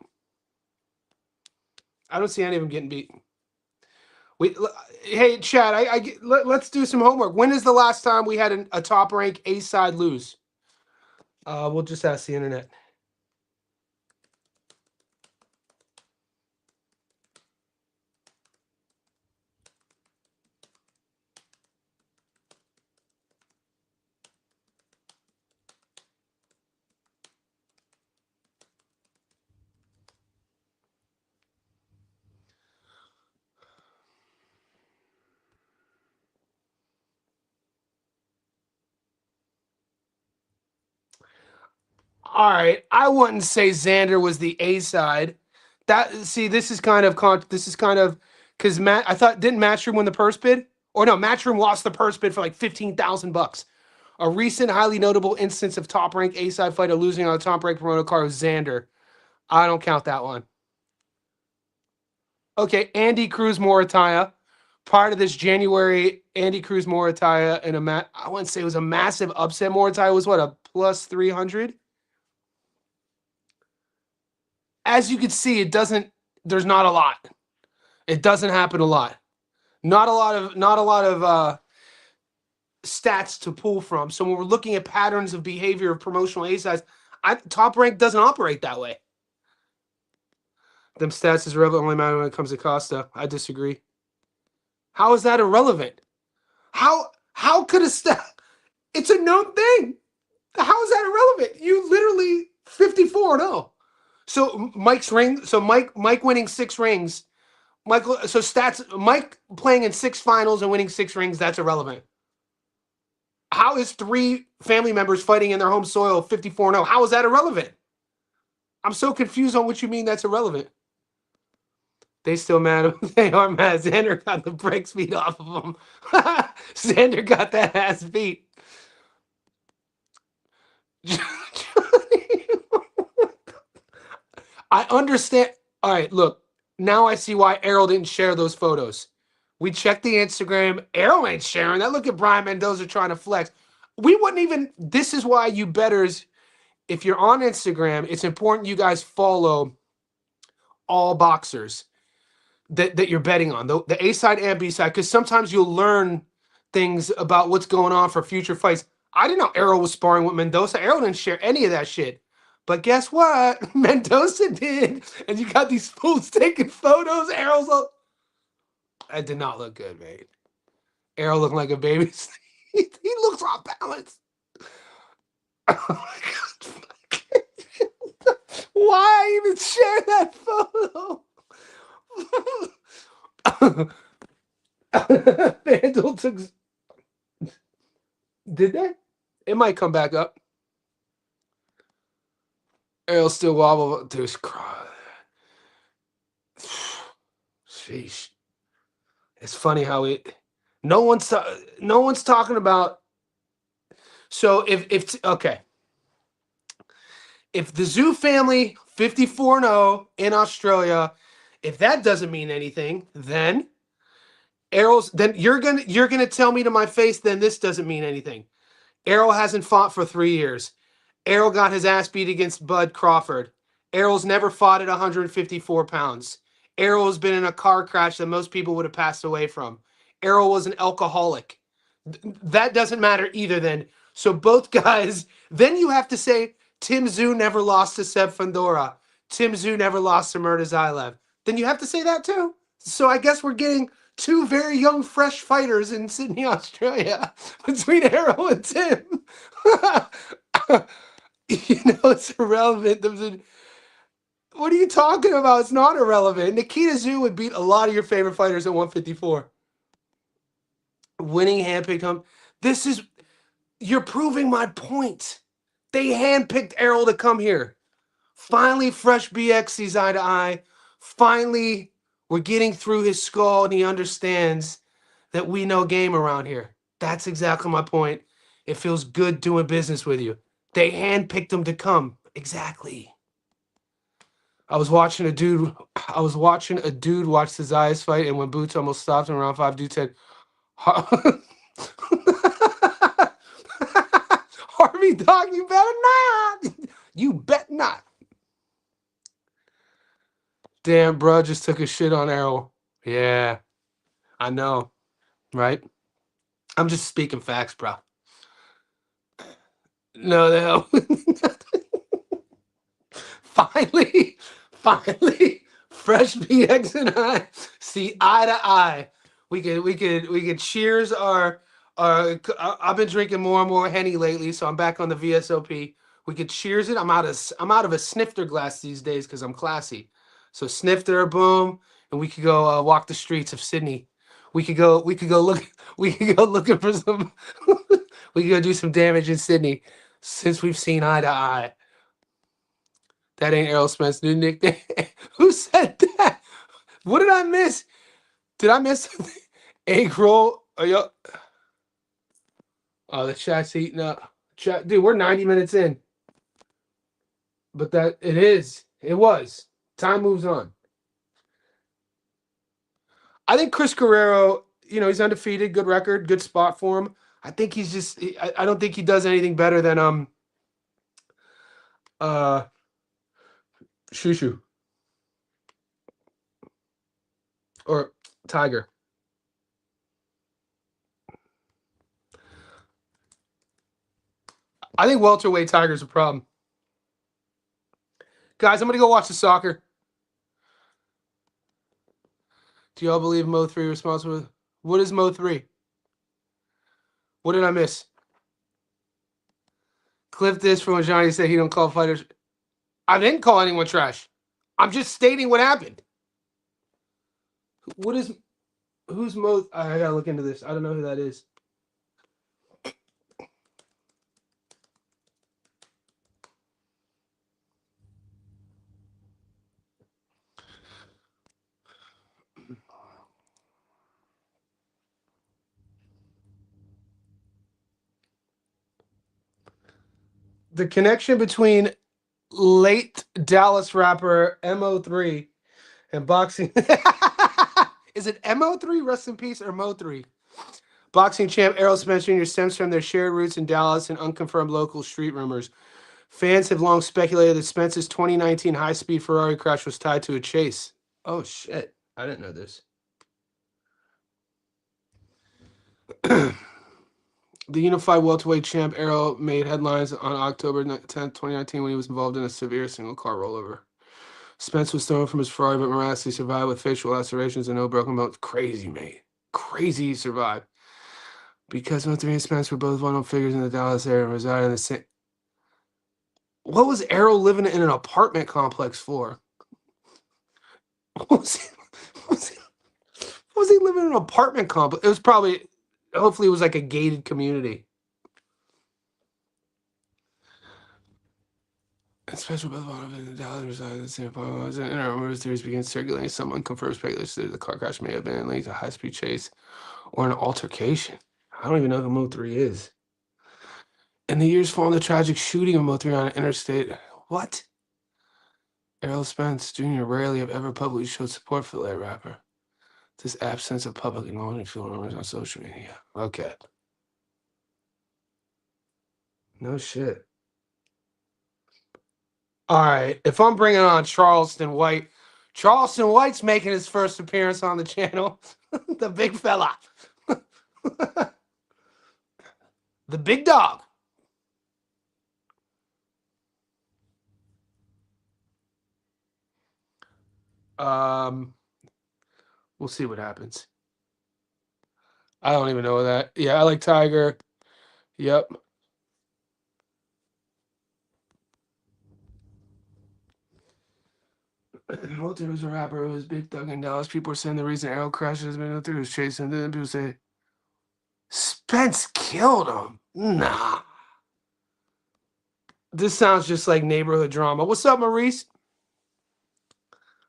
Hey, Chad, let's do some homework. When is the last time we had a top rank A side lose? We'll just ask the internet. All right, I wouldn't say Xander was the A side. This is kind of because I thought didn't Matchroom win the purse bid? Or no, Matchroom lost the purse bid for like $15,000. A recent highly notable instance of top ranked A side fighter losing on a top ranked promoted card was Xander. I don't count that one. Okay, Andy Cruz Morataya. Prior to this January, Andy Cruz Morataya in I wouldn't say it was a massive upset. Morataya was what, a plus 300? As you can see, there's not a lot. It doesn't happen a lot. Not a lot of stats to pull from. So when we're looking at patterns of behavior of promotional A sides, Top Rank doesn't operate that way. Them stats is relevant only matter when it comes to Costa. I disagree. How is that irrelevant? How could a stat? It's a known thing. How is that irrelevant? You literally 54-0. So Mike's ring. So Mike winning 6 rings. Mike playing in 6 finals and winning 6 rings. That's irrelevant. How is 3 family members fighting in their home soil 54-0? How is that irrelevant? I'm so confused on what you mean that's irrelevant. They still mad. They are mad. Xander got the brakes beat off of him. Xander got that ass beat. I understand. All right, look. Now I see why Errol didn't share those photos. We checked the Instagram. Errol ain't sharing that. Look at Brian Mendoza trying to flex. We wouldn't even. This is why you bettors, if you're on Instagram, it's important you guys follow all boxers that you're betting on, the A side and B side, because sometimes you'll learn things about what's going on for future fights. I didn't know Errol was sparring with Mendoza. Errol didn't share any of that shit. But guess what? Mendoza did. And you got these fools taking photos. Errol's all... That did not look good, mate. Errol looking like a baby. He looks off balance. Oh my God. Why even share that photo? FanDuel took... Did they? It might come back up. Errol still wobble. Dude, sheesh. It's funny how no one's talking about. So if the Zoo family 54-0 in Australia, if that doesn't mean anything, then you're gonna tell me to my face, then this doesn't mean anything. Errol hasn't fought for 3 years. Errol got his ass beat against Bud Crawford. Errol's never fought at 154 pounds. Errol's been in a car crash that most people would have passed away from. Errol was an alcoholic. That doesn't matter either then. So both guys, then you have to say Tim Tszyu never lost to Seb Fondora. Tim Tszyu never lost to Murtazaev. Then you have to say that too. So I guess we're getting two very young, fresh fighters in Sydney, Australia between Errol and Tim. It's irrelevant. What are you talking about? It's not irrelevant. Nikita Tszyu would beat a lot of your favorite fighters at 154. Winning handpicked him. You're proving my point. They handpicked Errol to come here. Finally, Fresh BX sees eye to eye. Finally, we're getting through his skull and he understands that we know game around here. That's exactly my point. It feels good doing business with you. They handpicked him to come. Exactly. I was watching a dude watch the Zayas fight, and when Boots almost stopped him around 5, dude said, Harvey Dog, you better not. You bet not. Damn, bro, just took a shit on Errol. Yeah, I know, right? I'm just speaking facts, bro. No, the hell. Finally, Fresh BX and I see eye to eye. We could cheers our. I've been drinking more and more Henny lately, so I'm back on the VSOP. We could cheers it. I'm out of a snifter glass these days because I'm classy. So snifter, boom, and we could go walk the streets of Sydney. We could go looking for some. We could go do some damage in Sydney since we've seen eye to eye. That ain't Errol Spence's new nickname. Who said that? What did I miss? Did I miss something? Egg roll? Oh, the chat's eating up. Chat, dude, we're 90 minutes in. But it was. Time moves on. I think Chris Guerrero, he's undefeated, good record, good spot for him. I think he's just, I don't think he does anything better than Shushu or Tiger. I think welterweight Tiger's a problem. Guys, I'm going to go watch the soccer. Do y'all believe Mo 3 responsible? What is Mo 3? What did I miss? Clip this from when Johnny said he don't call fighters. I didn't call anyone trash. I'm just stating what happened. Who's Mo? I gotta look into this. I don't know who that is. The connection between late Dallas rapper Mo3 and boxing. Is it Mo3? Rest in peace, or Mo3? Boxing champ Errol Spence Jr. stems from their shared roots in Dallas and unconfirmed local street rumors. Fans have long speculated that Spence's 2019 high-speed Ferrari crash was tied to a chase. Oh, shit. I didn't know this. The unified welterweight champ Errol made headlines on October 10th, 2019 when he was involved in a severe single-car rollover. Spence was thrown from his Ferrari, but miraculously survived with facial lacerations and no broken bones. Crazy, mate. Crazy he survived. Because Mo3 and Spence were both well-known figures in the Dallas area and resided in the same... What was Errol living in an apartment complex for? What was he living in an apartment complex? It was probably... Hopefully it was like a gated community. Especially both in the Dallas resided in the same apartment. Rumors theories began circulating. Some unconfirmed speculation that the car crash may have been linked to a high-speed chase or an altercation. I don't even know who Mo3 is. In the years following the tragic shooting of Mo3 on an interstate, what? Errol Spence Jr. rarely, if ever, publicly showed support for the late rapper. This absence of public acknowledgement fueled rumors on social media. Okay. No shit. All right. If I'm bringing on Charleston White's making his first appearance on the channel. The big fella. The big dog. We'll see what happens. I don't even know that. Yeah, I like Tiger. Yep. Walter was a rapper who was big thug in Dallas. People are saying the reason Arrow crashes has been through was chasing. Then people say Spence killed him. Nah. This sounds just like neighborhood drama. What's up, Maurice?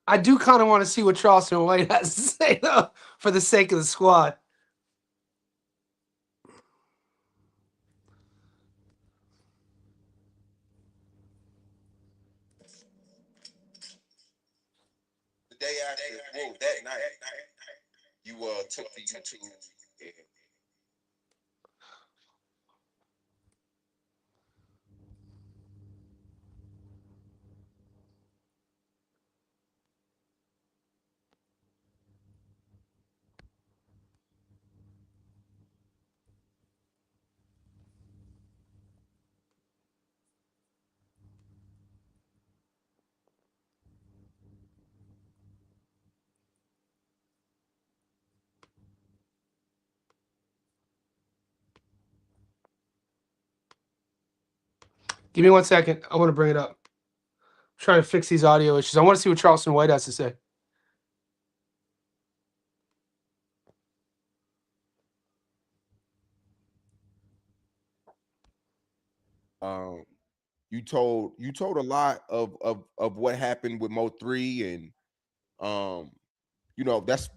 I do kind of want to see what Charleston White has to say, though, for the sake of the squad. The day after, that night, you took the YouTube. Give me 1 second. I want to bring it up. I'm trying to fix these audio issues. I want to see what Charleston White has to say. You told a lot of what happened with Mo3, and that's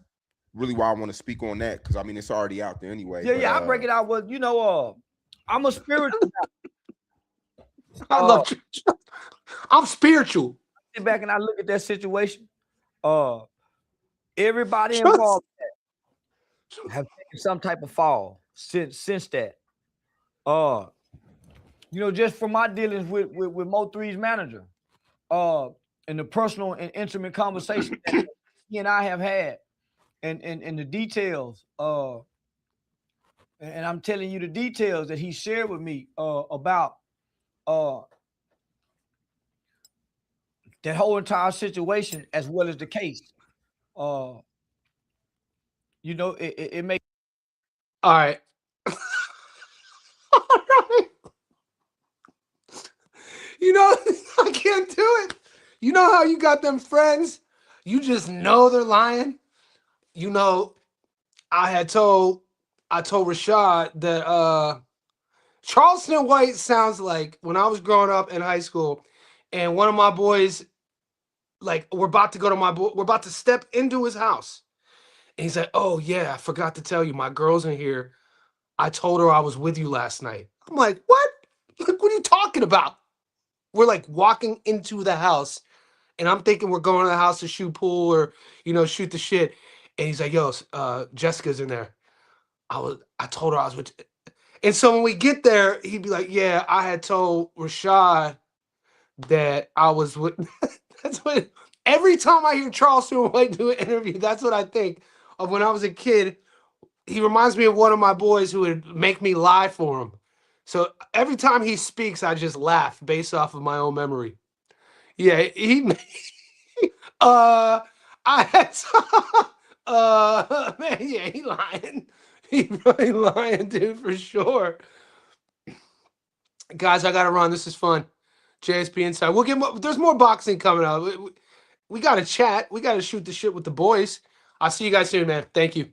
really why I want to speak on that, because I mean it's already out there anyway. Yeah, I break it out with I'm a spiritual. I love I'm spiritual. I sit back and I look at that situation. Everybody involved have taken some type of fall since that. Just from my dealings with Mo3's manager, and the personal and intimate conversation that he and I have had, and the details, and I'm telling you the details that he shared with me about that whole entire situation, as well as the case. It makes. All right. All right. I can't do it. You know how you got them friends? You just know they're lying. I told Rashad that Charleston White sounds like when I was growing up in high school, and one of my boys, like, we're about to step into his house. And he's like, "Oh yeah, I forgot to tell you, my girl's in here. I told her I was with you last night." I'm like, "What? Like, what are you talking about?" We're like walking into the house, and I'm thinking we're going to the house to shoot pool or shoot the shit. And he's like, "Yo, Jessica's in there. I told her I was with you." And so when we get there, he'd be like, "Yeah, I had told Rashad that I was with." That's what. Every time I hear Charleston White do an interview, that's what I think of when I was a kid. He reminds me of one of my boys who would make me lie for him. So every time he speaks, I just laugh based off of my own memory. Yeah, I had man, yeah, he lying. He really lying, dude, for sure. Guys, I gotta run. This is fun. JSP Inside. We'll get more. There's more boxing coming out. We gotta chat. We gotta shoot the shit with the boys. I'll see you guys soon, man. Thank you.